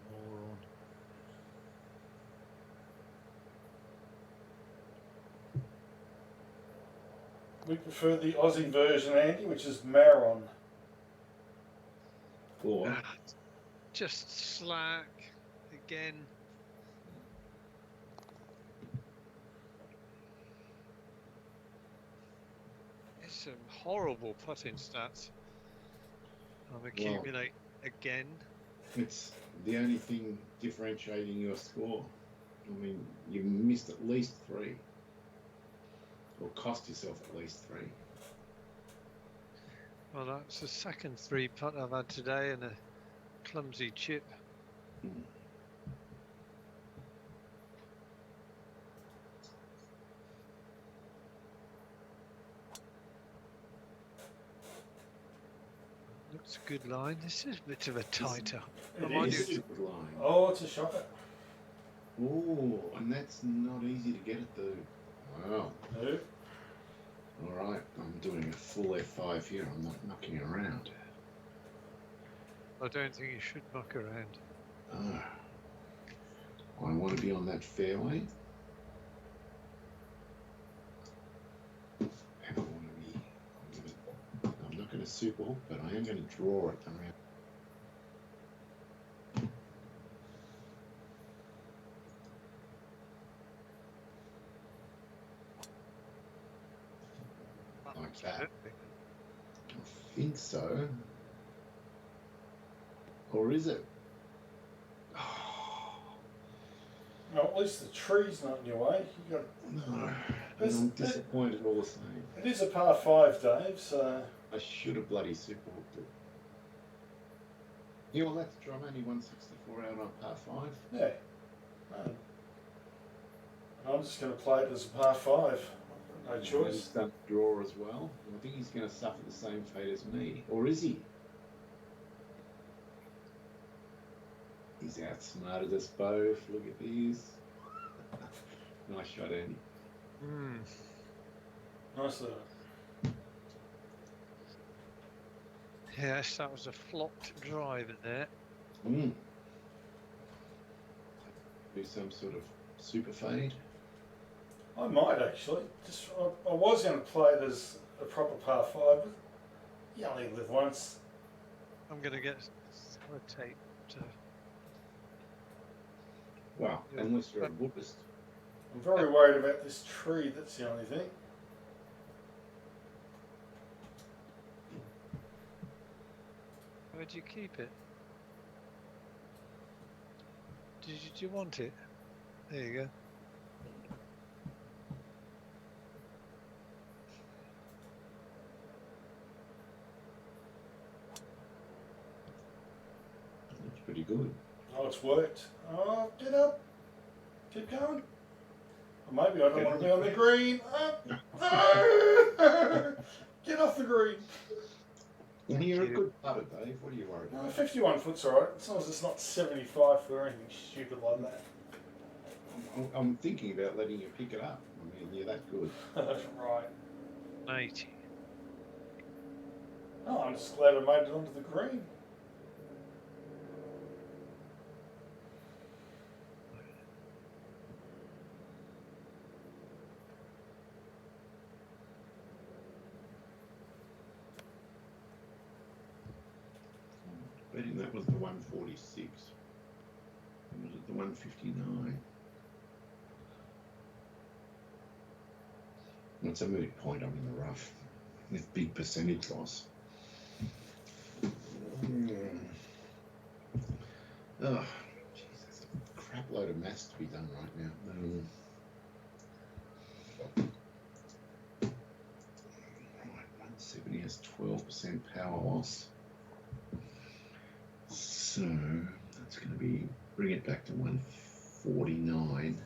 Moron.
We prefer the Aussie version, Andy, which is Maron.
Or
Just slack again. It's some horrible putting stats. I'm accumulating again.
it's the only thing differentiating your score. I mean, you missed at least 3. Or cost yourself at least 3.
Well, that's the second 3 putt I've had today and a clumsy chip. It's a good line. This is a bit of a tighter.
It
Mind
is.
you,
It's a good line.
Oh, it's a shocker.
Oh, and that's not easy to get it though. Wow.
No.
All right, I'm doing a full F5 here. I'm not mucking around.
I don't think you should muck around.
Ah, I want to be on that fairway. And I want to be. I'm not going to super hook, but I am going to draw it around. Like that.
Absolutely.
I think so. Or is it?
Well, at least the tree's not in your way. You got.
No. And
It's-
I'm disappointed all the same.
It is a par 5, Dave. So
I should have bloody super hooked it. Yeah, well, that's true. I'm only 164 out on par 5.
yeah. No. I'm just going to play it as a par 5. No
He's
choice.
done draw as well. I think he's going to suffer the same fate as me. Or is he? He's outsmarted us both. Look at these. Nice shot, Andy.
Hmm.
Nice.
Yes, that was a flopped driver there.
Mm. Do some sort of super fade.
I might actually. Just I was going to play it as a proper par 5, but you only live once.
I'm going to get tape to.
Well,
Yeah.
unless you're a Buddhist.
I'm very worried about this tree. That's the only thing.
Where'd you keep it? Did you want it? There you go.
Looks pretty good.
Oh, it's worked. Oh, get up. Keep going. Or maybe I don't want to be on the green. No! Get off the green.
Well, you're a
you.
good putter, Dave. What are you worried
No,
about?
51 foot's alright, as long as it's not 75 or anything stupid like that.
I'm thinking about letting you pick it up. I mean, you're that good.
Right.
80.
Oh, I'm just glad I made it onto the green.
Betting that was the 146. Or was it the 159? It's a moot point. I'm in the rough with big percentage loss. Oh, Jesus, a crap load of maths to be done right now. Right, 170 has 12% power loss. So that's going to be, bring it back to 149.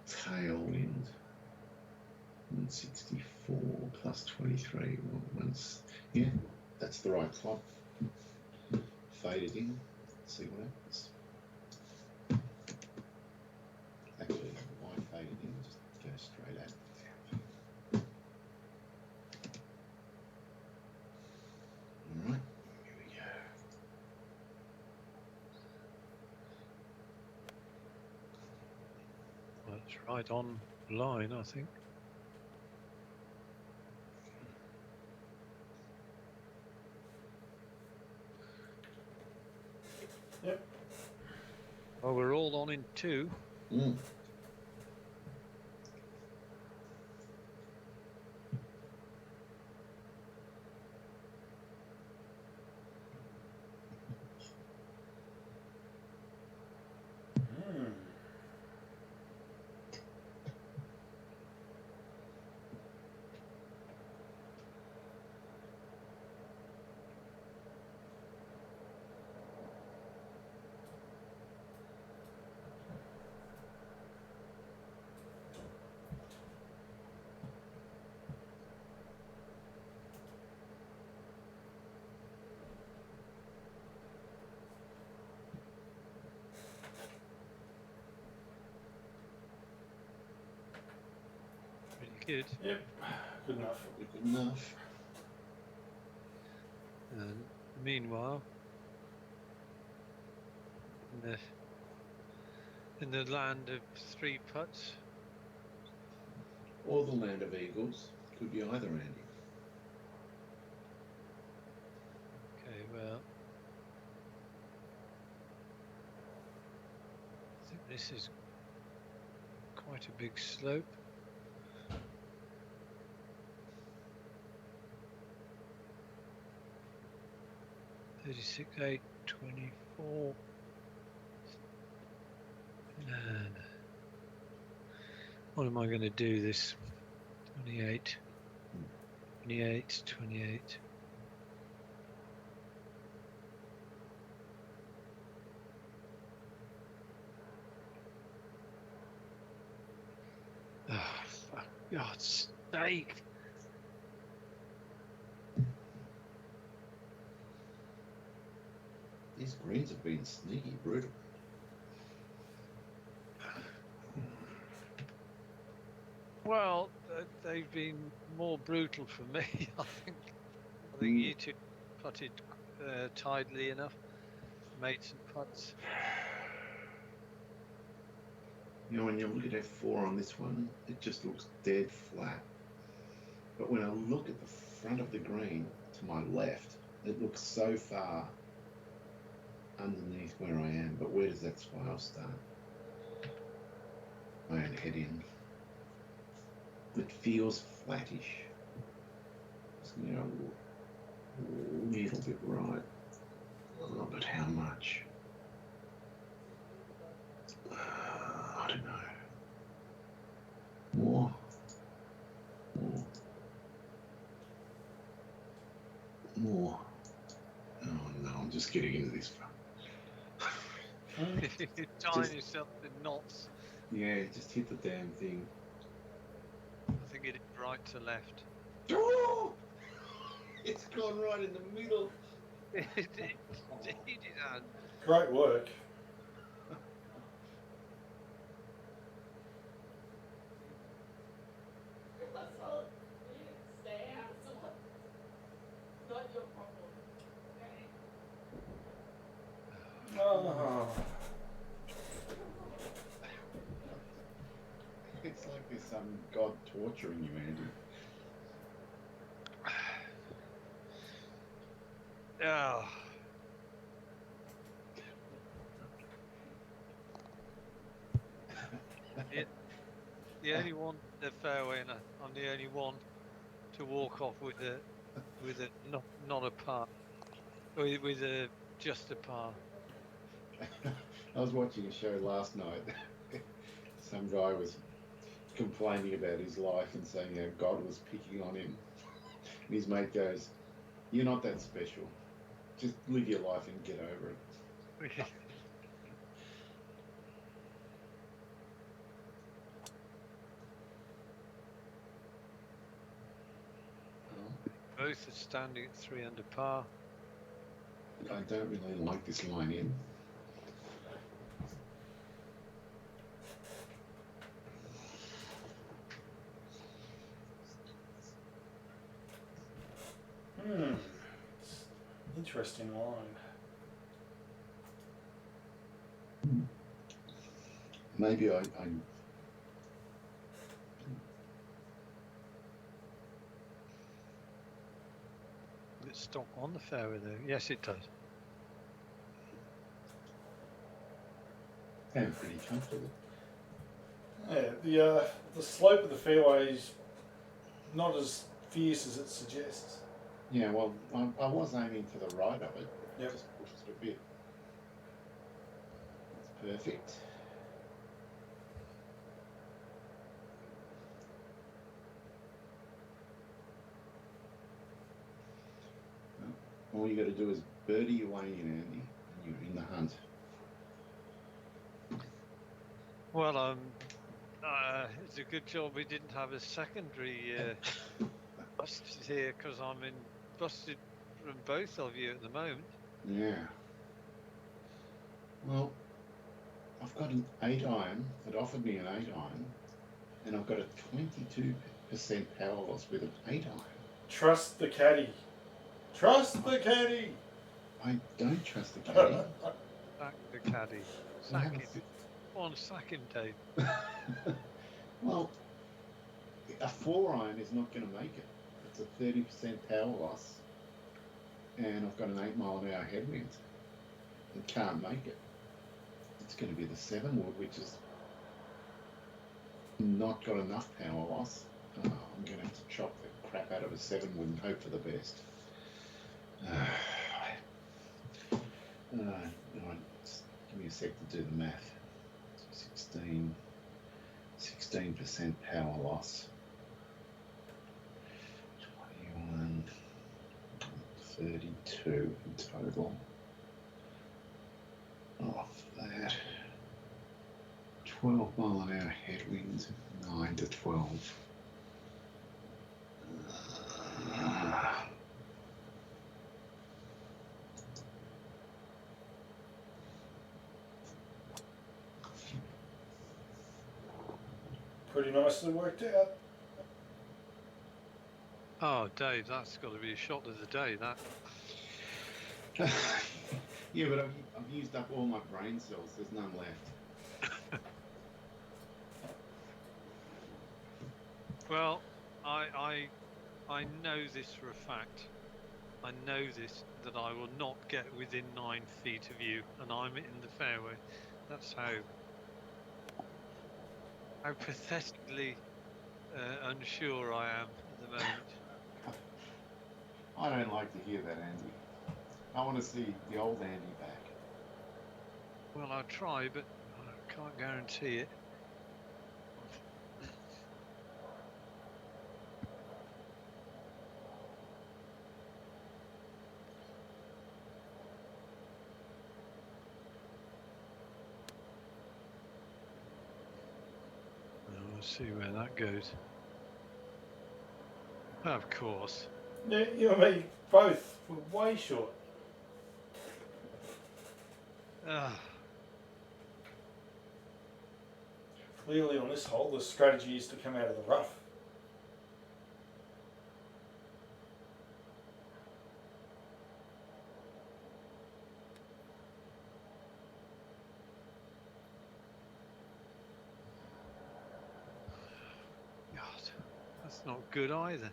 Tailwind. 164 plus 23. Well, yeah, that's the right clock. Fade it in. See what happens. Actually, why fade it in? Just go straight at it. All right, here we go.
That's right on line, I think.
Yep.
Well, we're all on in 2.
Mm.
Hmm.
Good.
Yep, good enough.
Good enough.
And meanwhile, in the land of 3 putts,
Or the land of eagles. Could be either, Andy.
okay, well, I think this is quite a big slope. "36, 8, 24. And what am I going to do this? 28, 28, 28. Oh, for God's sake.
These greens have been sneaky brutal.
Well, they've been more brutal for me, I think. I think you two putted tidily enough, made some putts.
You know, when you look at F4 on this one, it just looks dead flat. But when I look at the front of the green to my left, it looks so far underneath where I am. But where does that swale start? And head in. It feels flattish. Just going to go a little bit right. But how much? I don't know. More. Oh no, I'm just getting into this.
You're tying yourself in knots.
Yeah, just hit the damn thing.
I think it is right to left.
Oh! It's gone right in the middle.
Indeed it has.
Great work.
Stay out, so not your problem. Okay.
Oh.
It's like there's some god torturing you, Andy.
Oh. The only one, the fairway, and I'm the only one to walk off with a not a par, with a just a par.
I was watching a show last night. Some guy was complaining about his life and saying how God was picking on him. And his mate goes, "You're not that special. Just live your life and get over it."
Both are standing at 3 under par.
I don't really like this line in.
Interesting line.
Maybe I
It's stuck on the fairway though. Yes, it does.
am pretty comfortable.
Yeah, the slope of the fairway is not as fierce as it suggests.
Yeah, well, I was aiming for the right of it.
Yep.
Just pushed it a bit. That's perfect. All you got to do is birdie your way in, Andy, and you're in the hunt.
Well, it's a good job we didn't have a secondary busted here, because I'm in busted from both of you at the moment.
Yeah. Well, I've got an 8 iron that offered me an 8 iron, and I've got a 22 power loss with an 8 iron.
Trust the caddy. Trust the caddy.
I don't trust the caddy.
Sack the caddy.
I
Sack
haven't
him. One sack him, Dave.
Well, a 4 iron is not going to make it. It's a 30% power loss, and I've got an 8 mile an hour headwind. It can't make it. It's going to be the 7 wood, which is not got enough power loss. I'm going to have to chop the crap out of a 7 wood and hope for the best. Just give me a sec to do the math. 16% power loss. 21, 32 in total. Off that. 12 mile an hour headwind, 9 to 12.
Pretty nicely worked out.
Oh, Dave, that's got to be a shot of the day, that.
Yeah, but I've used up all my brain cells. There's none left.
Well, I know this for a fact. I know this, that I will not get within 9 feet of you, and I'm in the fairway. That's how pathetically unsure I am at the moment.
I don't like to hear that, Andy. I want to see the old Andy back.
Well, I'll try, but I can't guarantee it. We'll see where that goes. Of course.
Yeah, you and me both were way short. Clearly on this hole, the strategy is to come out of the rough.
God, that's not good either.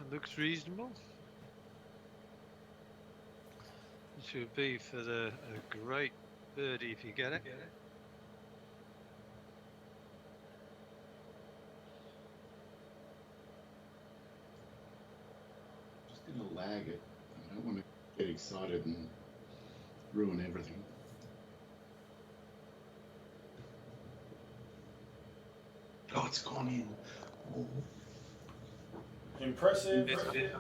It looks reasonable. It should be for a great birdie if you get it.
Just going to lag it. I don't want to get excited and ruin everything. Oh, it's gone in. Oh.
Impressive.
Right.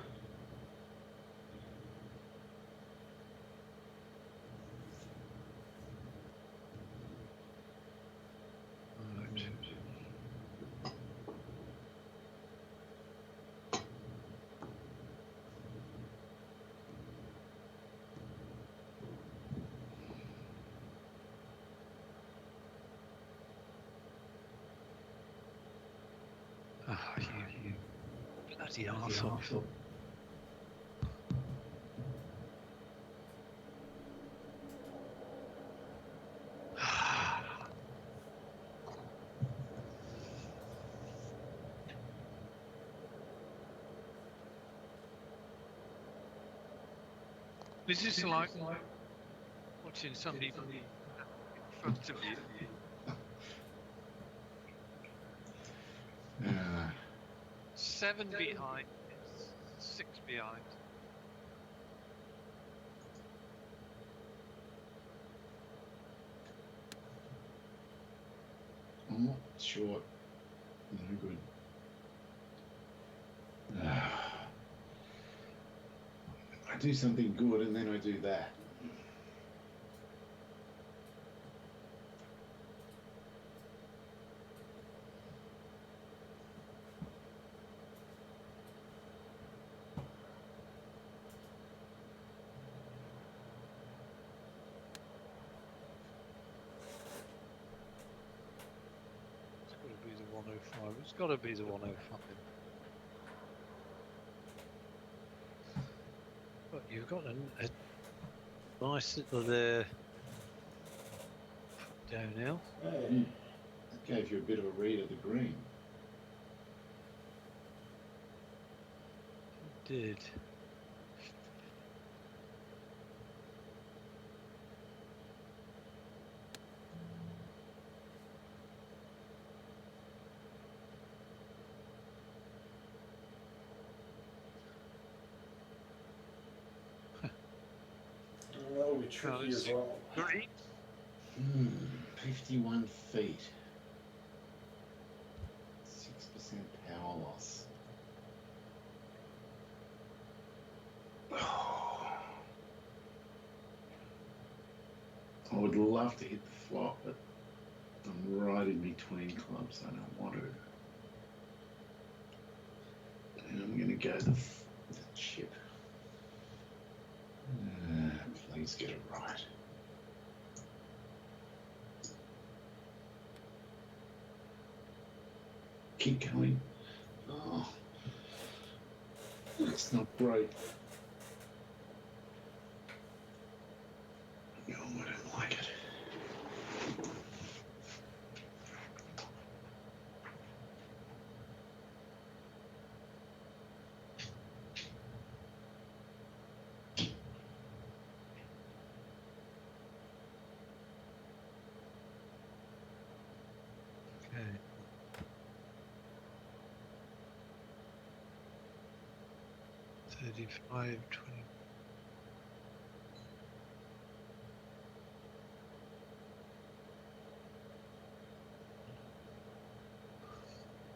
Oh, you bloody arsehole. This is like watching somebody in front of you. 7 behind, 6 behind.
I'm not short. No good. I do something good and then I do that.
It's got to be the 105. It's got to be the 105. But you've got a nice little downhill.
Hey.
That gave you a bit of a read of the green.
It did.
That'll be tricky as well.
Green.
51 feet. 6% power loss. I would love to hit the flop, but I'm right in between clubs. I don't want to. And I'm going to go the chip. Please get it right. Keep going. Oh, that's not great. No, I don't like it.
Okay. $35.20.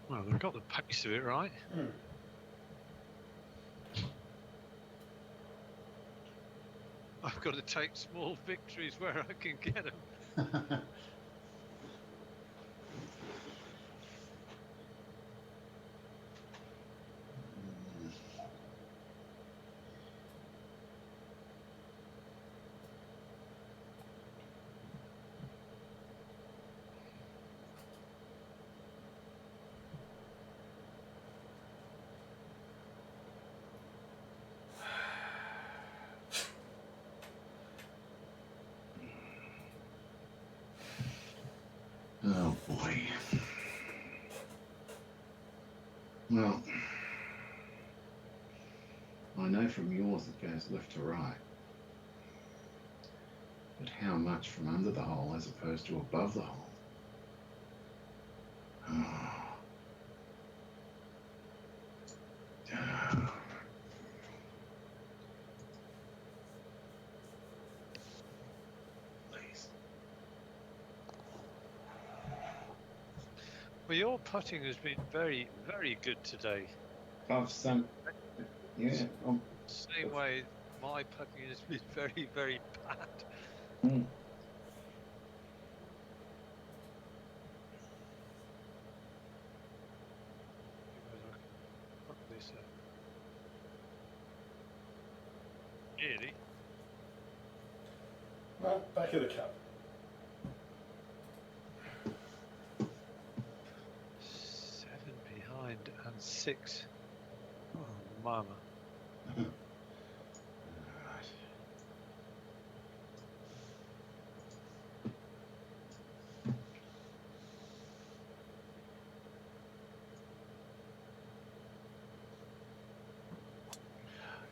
Well, they've got the pace of it right. I've got to take small victories where I can get them.
Oh boy. Well, I know from yours it goes left to right. But how much from under the hole as opposed to above the hole? Oh. Please.
Well, your putting has been very, very good today.
I've sunk. Yeah.
Same way my putting has been very, very bad.
Mm.
Fuck this up. Really?
No, back of the cup.
7 behind and 6. Oh, mama.
Right.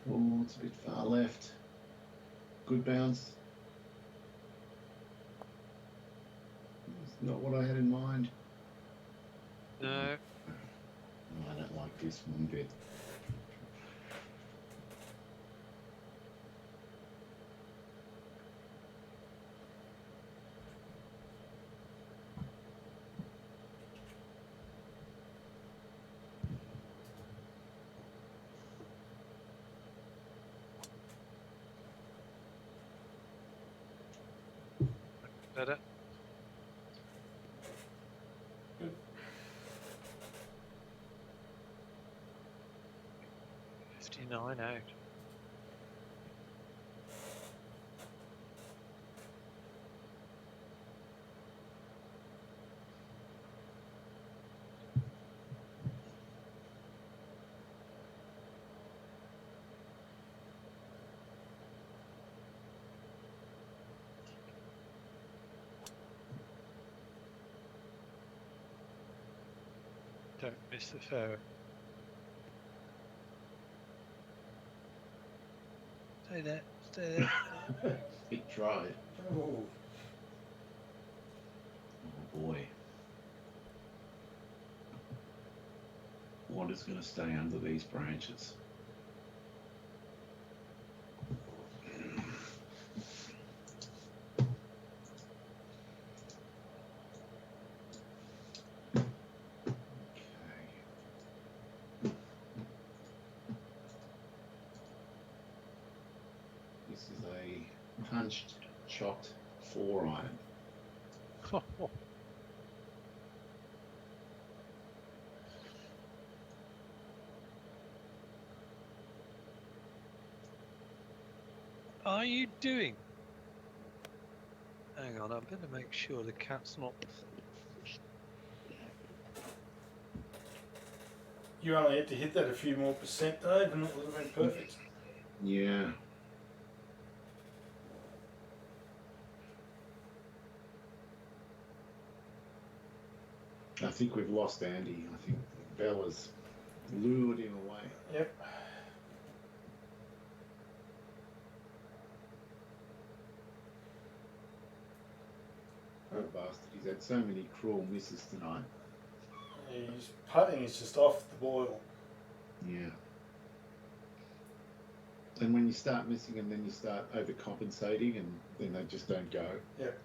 Oh, it's a bit far left. Good bounce. It's not what I had in mind.
No.
Oh, I don't like this one bit.
better.
Good.
59 out. Don't miss the fairway. Stay there. Stay there.
Big drive.
Oh,
Oh boy. Water's going to stay under these branches. This is a punched, chopped 4-iron.
Are you doing? Hang on, I better make sure the cat's not.
you only had to hit that a few more percent, Dave, and it would have been perfect.
Yeah. I think we've lost Andy. I think Bella's lured him away.
Yep.
Poor bastard. He's had so many cruel misses tonight.
His putting is just off the boil.
Yeah. And when you start missing them, then you start overcompensating, and then they just don't go.
Yep.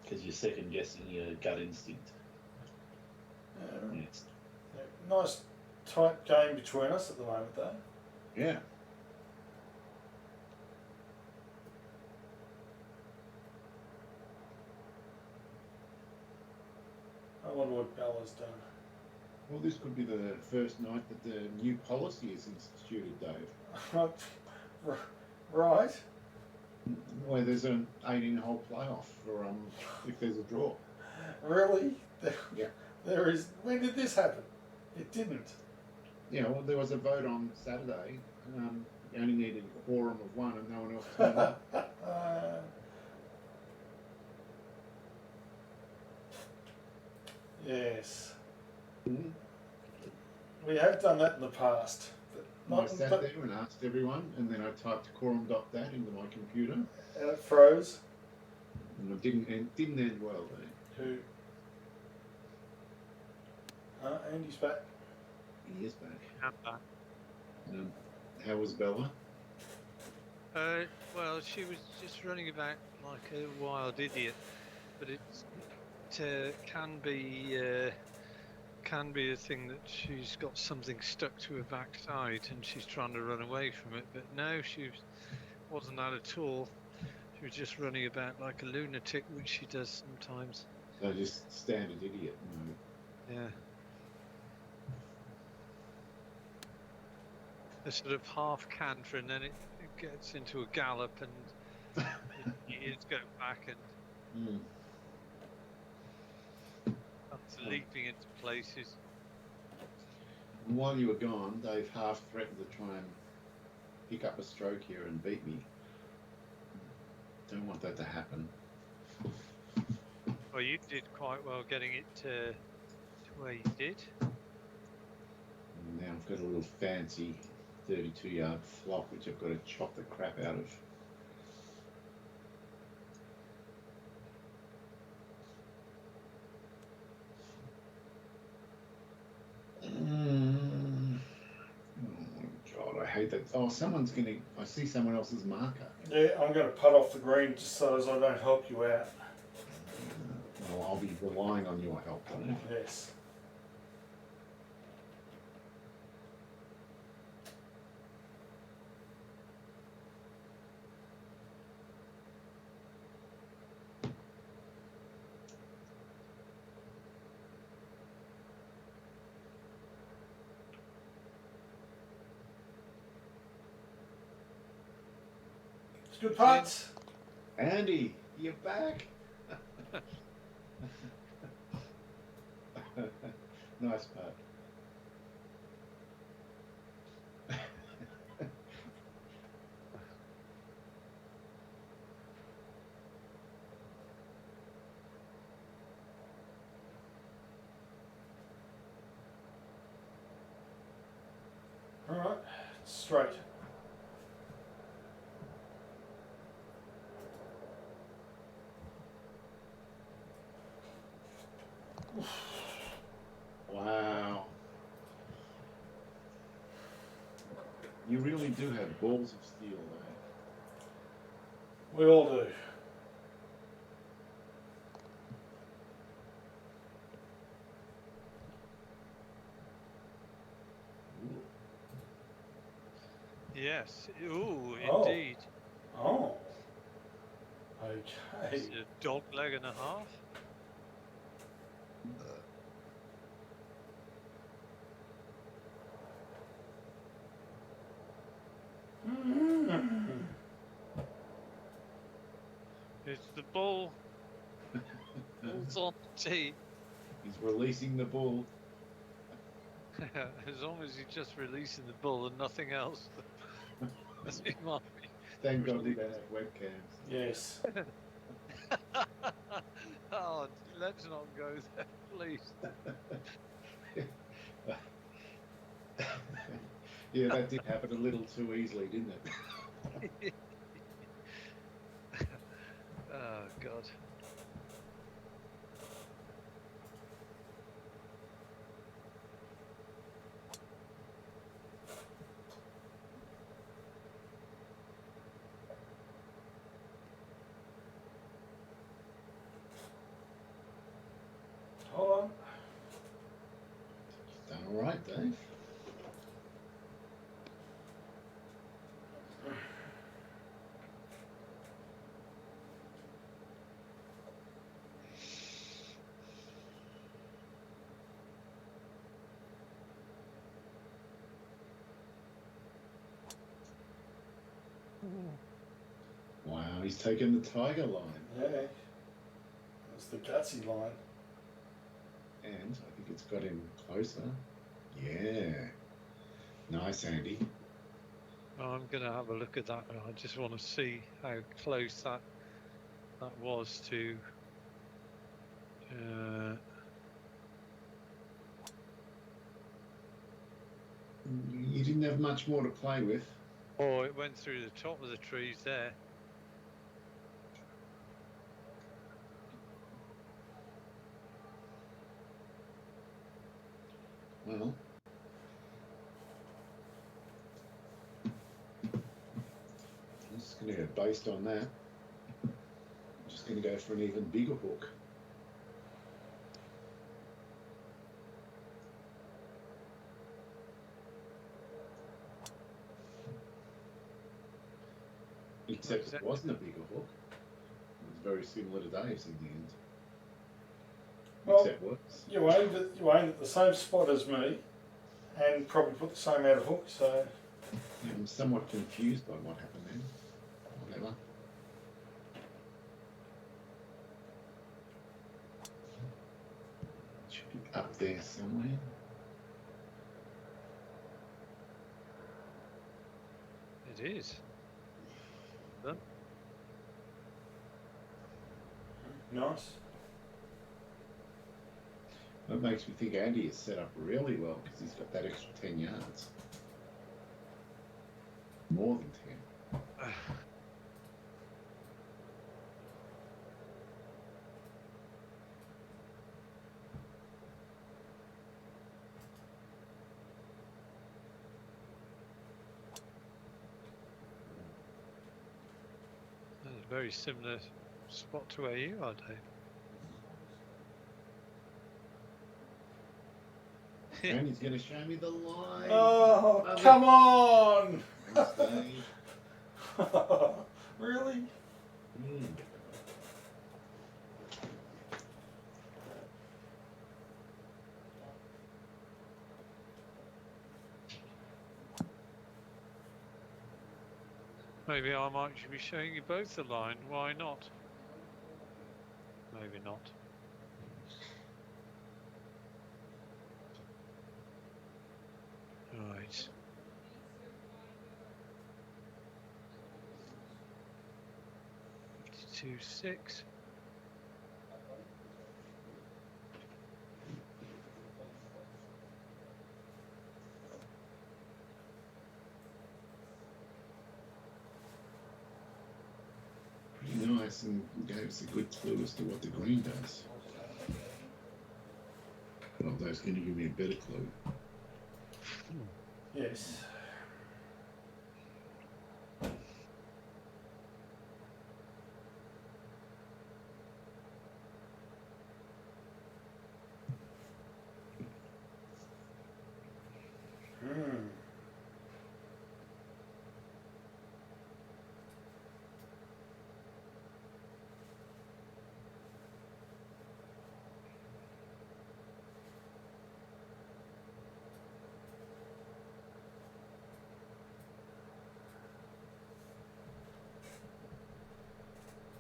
Because you're second guessing your gut instinct. Yes.
Nice tight game between us at the moment, though.
Yeah.
I wonder what Bella's done.
Well, this could be the first night that the new policy is instituted, Dave.
Right.
Where there's an 18-hole playoff for if there's a draw.
Really?
Yeah.
There is. When did this happen? It didn't.
Yeah, well, there was a vote on Saturday. You only needed a quorum of one, and no one else turned up.
Yes.
Mhm.
We have done that in the past. But
I sat there and asked everyone, and then I typed quorum.dat into my computer,
and it froze.
and it didn't end well.
Who? Andy's back.
He is back.
Have that.
How was Bella?
Well, she was just running about like a wild idiot, but it can be a thing that she's got something stuck to her backside and she's trying to run away from it. But no, wasn't that at all. She was just running about like a lunatic, which she does sometimes.
So just standard idiot.
Yeah. A sort of half canter, and then it gets into a gallop, and your ears go back, and it's leaping into places.
And while you were gone, Dave half threatened to try and pick up a stroke here and beat me. Don't want that to happen.
Well, you did quite well getting it to where you did.
And now I've got a little fancy 32-yard flop, which I've got to chop the crap out of. Oh God, I hate that. Oh, I see someone else's marker.
Yeah, I'm going to putt off the green just so as I don't help you out.
Well, I'll be relying on your help, don't I?
Yes. It's good putts.
Andy, you're back. Nice putt.
All right, straight.
Wow. You really do have balls of steel, though.
We all do.
Yes. Ooh,
Oh.
indeed.
Oh. Okay.
It's a dog leg and a half.
Mm.
It's the ball. Ball's on the tee.
He's releasing the ball.
As long as he's just releasing the ball and nothing else. He might be.
Thank God we don't have webcams.
Yes.
Oh, let's not go there, please.
Yeah, that did happen a little too easily, didn't it?
Oh, God.
Hold on.
You've done all right, Dave. Wow, he's taken the tiger line.
Yeah. That's the gutsy line.
And I think it's got him closer. Yeah. Nice, Andy.
I'm going to have a look at that. I just want to see how close that was to.
You didn't have much more to play with.
Oh, it went through the top of the trees there.
Well, I'm just going to go based on that. I'm just going to go for an even bigger hook. Except it wasn't a bigger hook. It was very similar to Dave's in the end.
Well,
Except worse.
you aimed at the same spot as me, and probably put the same amount of hook. So
Yeah, I'm somewhat confused by what happened then. Whatever. It should be up there somewhere.
It is. Done.
nice.
That makes me think Andy is set up really well because he's got that extra 10 yards. More than 10.
That's a very similar spot to where you are, Dave.
And he's going to show me the line.
Oh,
Love
come
it.
on!
Thanks, Dave.
Really?
Mm.
Maybe I might should be showing you both the line. Why not? Maybe not. Right. Two six.
Pretty nice, and gave us a good clue as to what the green does. Well, that's going to give me a better clue.
Yes. Hmm.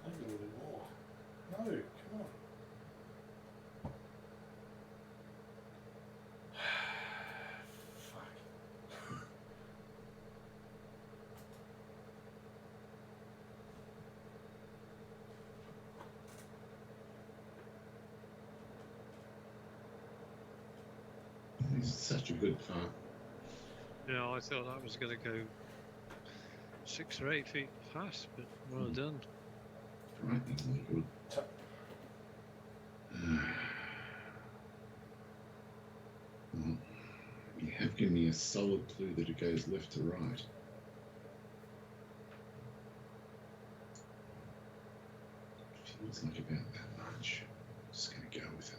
Maybe a little bit more. No, come on. Fuck.
It's such a good par.
Yeah, I thought that was going to go 6 or 8 feet past, but well done.
Frighteningly good. Well, you have given me a solid clue that it goes left to right. Feels like about that much. Just going to go with it.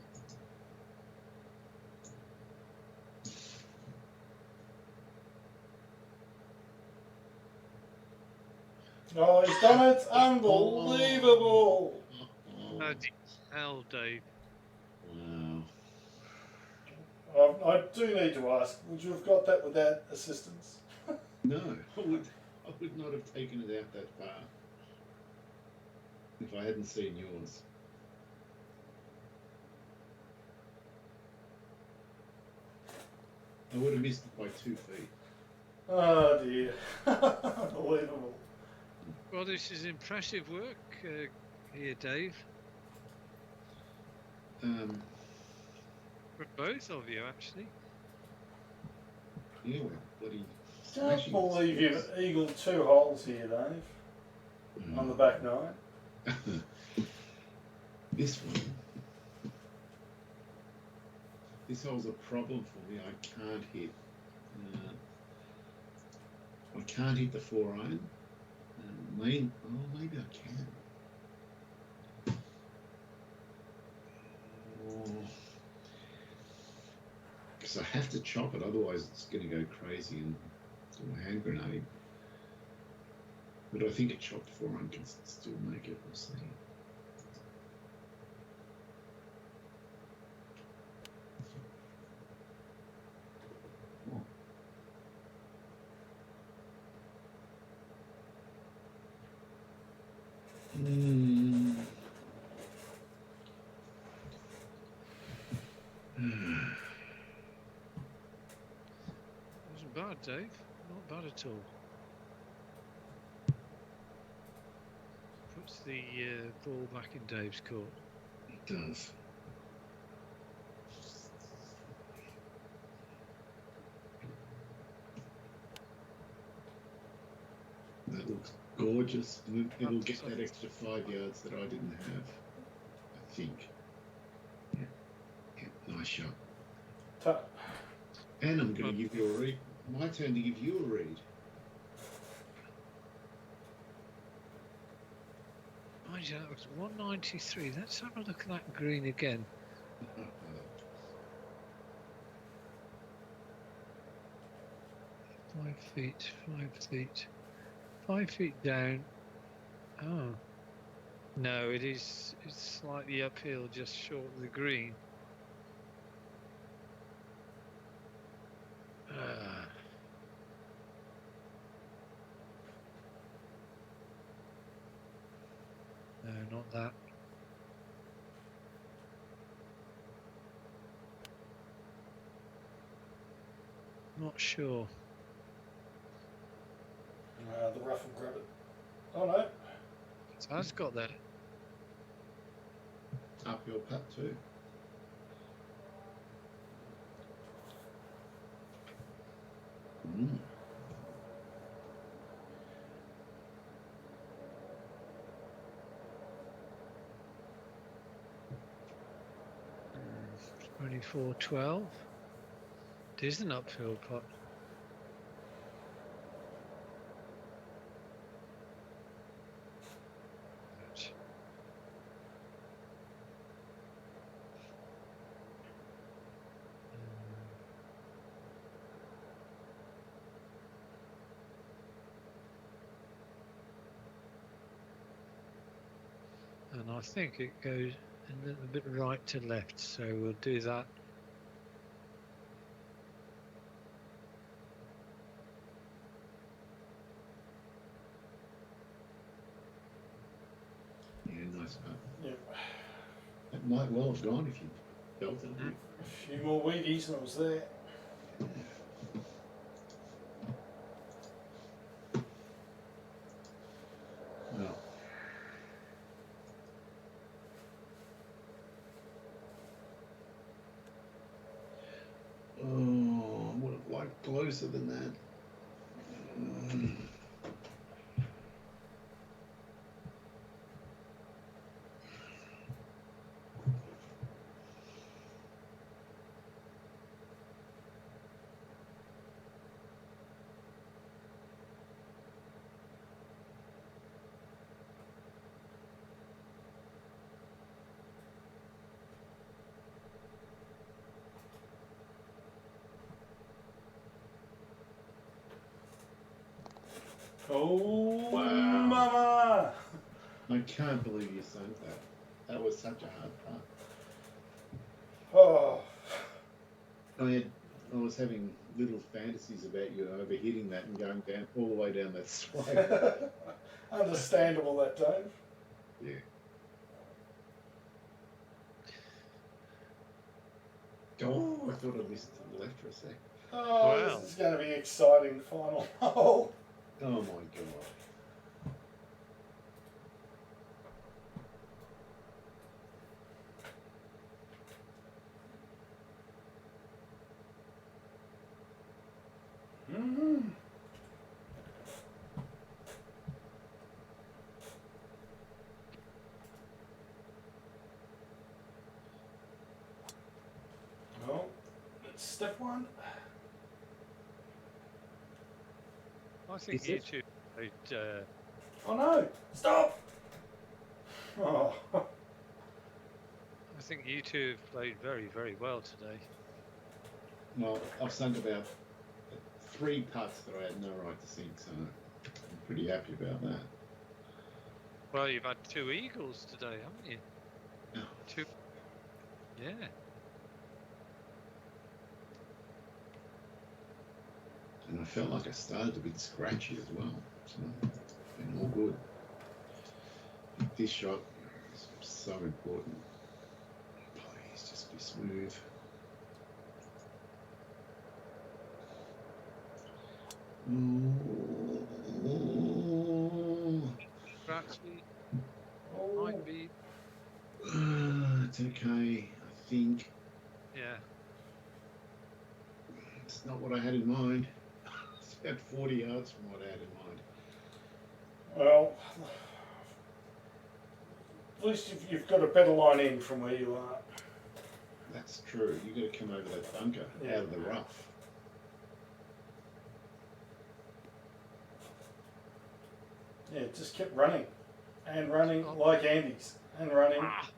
Oh, he's done it! Unbelievable!
Bloody hell, Dave.
Wow.
I do need to ask, would you have got that without assistance?
No, I would not have taken it out that far if I hadn't seen yours. I would have missed it by 2 feet.
Oh dear. Unbelievable.
Well, this is impressive work here, Dave. For both of you, actually.
Yeah, we're bloody
Don't
smashing
believe
it.
you've eagled 2 holes here, Dave, on the back 9.
This one. This hole's a problem for me. I can't hit. I can't hit the 4-iron. Maybe I can. Because I have to chop it, otherwise it's going to go crazy and do a hand grenade. But I think a chopped 4-iron can still make it. We'll see.
Wasn't bad, Dave. Not bad at all. Puts the ball back in Dave's court.
It does. That looks gorgeous. It'll get that extra 5 yards that I didn't have, I think. Yeah, nice shot. And I'm going to give you a read. My turn to give you a read.
Mind you, that was 193. Let's have a look at that green again. 5 feet, 5 feet. 5 feet down. Oh. No, it's slightly uphill, just short of the green. not that. Not sure.
The rough will grab it. Oh no.
It has got that.
Uphill putt too. Mm.
Mm, 24-12. It is an uphill putt. And I think it goes a little bit right to left, so we'll do that.
Yeah, nice putt.
Yep.
That might well have gone if you belted it.
A few more Wheaties and it was there.
Well, oh, I would have liked closer than that. Mm.
Oh,
Wow.
mama!
I can't believe you sunk that. That was such a hard putt.
Oh,
I was having little fantasies about you overhitting that and going down all the way down that slope.
understandable that, Dave.
Yeah. Oh, I thought I missed to the left for a sec.
Oh,
Wow.
this is going to be exciting final hole.
Oh my god.
Mm-hmm. Well, it's step one.
I think
Is
you
it?
two played,
Oh no! Stop! Oh,
I think you two have played very, very well today.
Well, I've sunk about 3 putts that I had no right to sink, so I'm pretty happy about that.
Well, you've had 2 eagles today, haven't you?
No.
2. Yeah.
And I felt like I started a bit scratchy as well, so it's been all good. This shot is so important. Please just be smooth. Ooh.
Scratchy,
oh.
might be.
It's okay, I think.
Yeah.
It's not what I had in mind. It's about 40 yards from what I had in mind.
Well, at least you've got a better line in from where you are.
That's true. You've got to come over that bunker out of the rough.
Yeah, it just kept running and running like Andy's and running.
Ah,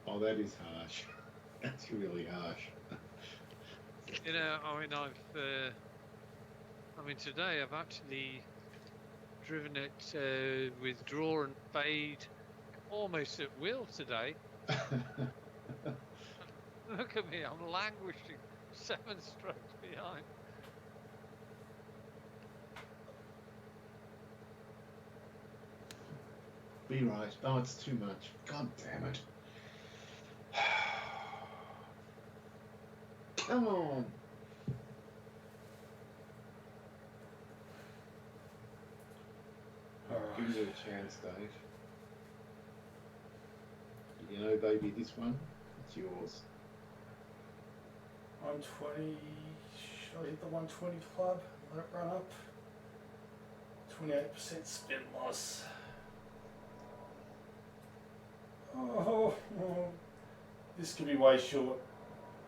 Oh, that is harsh. That's really harsh.
you know, I mean, today I've actually driven it with draw and fade almost at will today. Look at me, I'm languishing 7 strokes behind.
Be right. Oh, it's too much. God damn it. Come on. Give
Alright.
you a chance, Dave. You know, baby, this one, it's yours.
120. Should I hit the 120 club? Let it run up. 28% spin loss. Oh, this could be way short.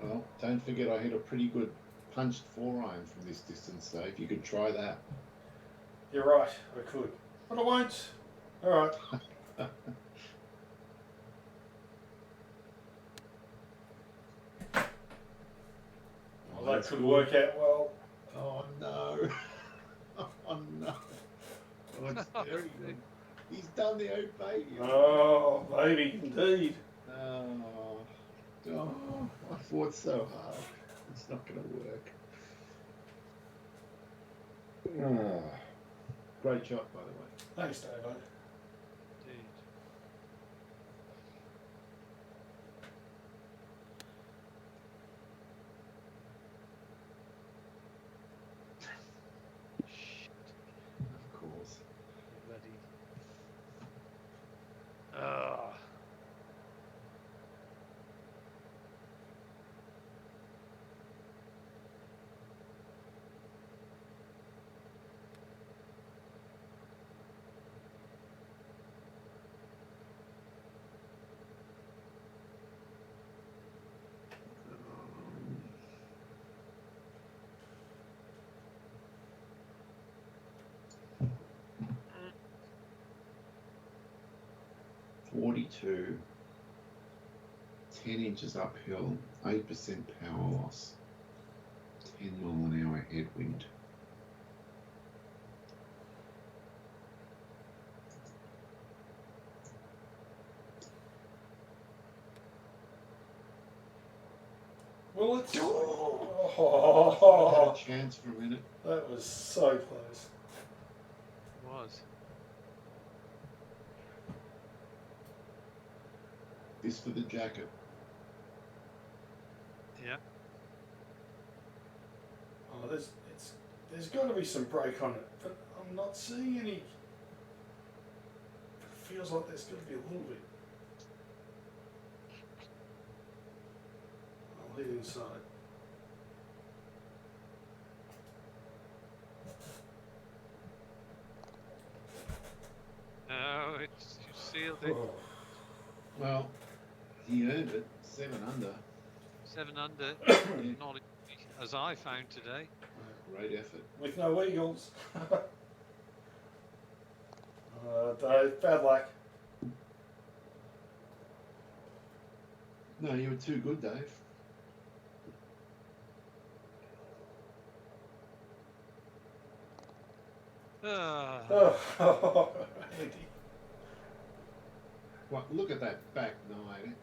Well, don't forget I hit a pretty good punched 4-iron from this distance, Dave. You could try that.
You're right, I could. But I won't. Alright. Well, that could work out well.
Oh no. Oh no. Oh, it's very good. He's done the old baby.
Oh, baby, indeed.
Oh, I fought so hard. It's not going to work. Oh, great shot, by the way.
Thanks, Dave.
Indeed.
Of course.
Bloody. Ah.
Um, 42, 10 inches uphill, 8% power loss, 10 mile an hour headwind.
Well, it's.
I
Oh,
had a chance for a minute.
that was so close.
Was.
This for the jacket.
Yeah.
Oh, there's got to be some break on it, but I'm not seeing any. It feels like there's got to be a little bit. I'll hit inside.
No, it's you sealed it.
Oh,
Well, he earned it, 7 under.
7 under. Not easy, as I found today.
Great effort.
with no eagles. Dave, bad luck.
No, you were too good, Dave.
Ah.
Oh, Andy.
Well, look at that back 9.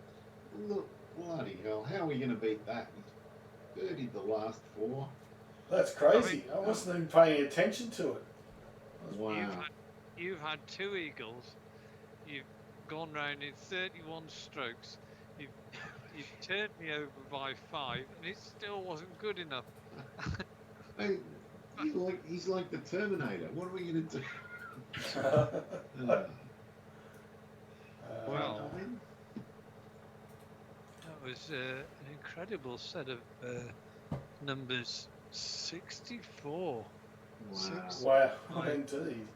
Look, bloody hell, how are we going to beat that? He's birdied the last 4.
That's crazy. I wasn't even paying attention to it.
Wow.
You've had 2 eagles. You've gone round in 31 strokes. You've turned me over by 5, and it still wasn't good enough.
Hey, he's like the Terminator. What are we going to do?
Well,
I mean,
that was an incredible set of numbers. 64.
wow.
Wow, indeed.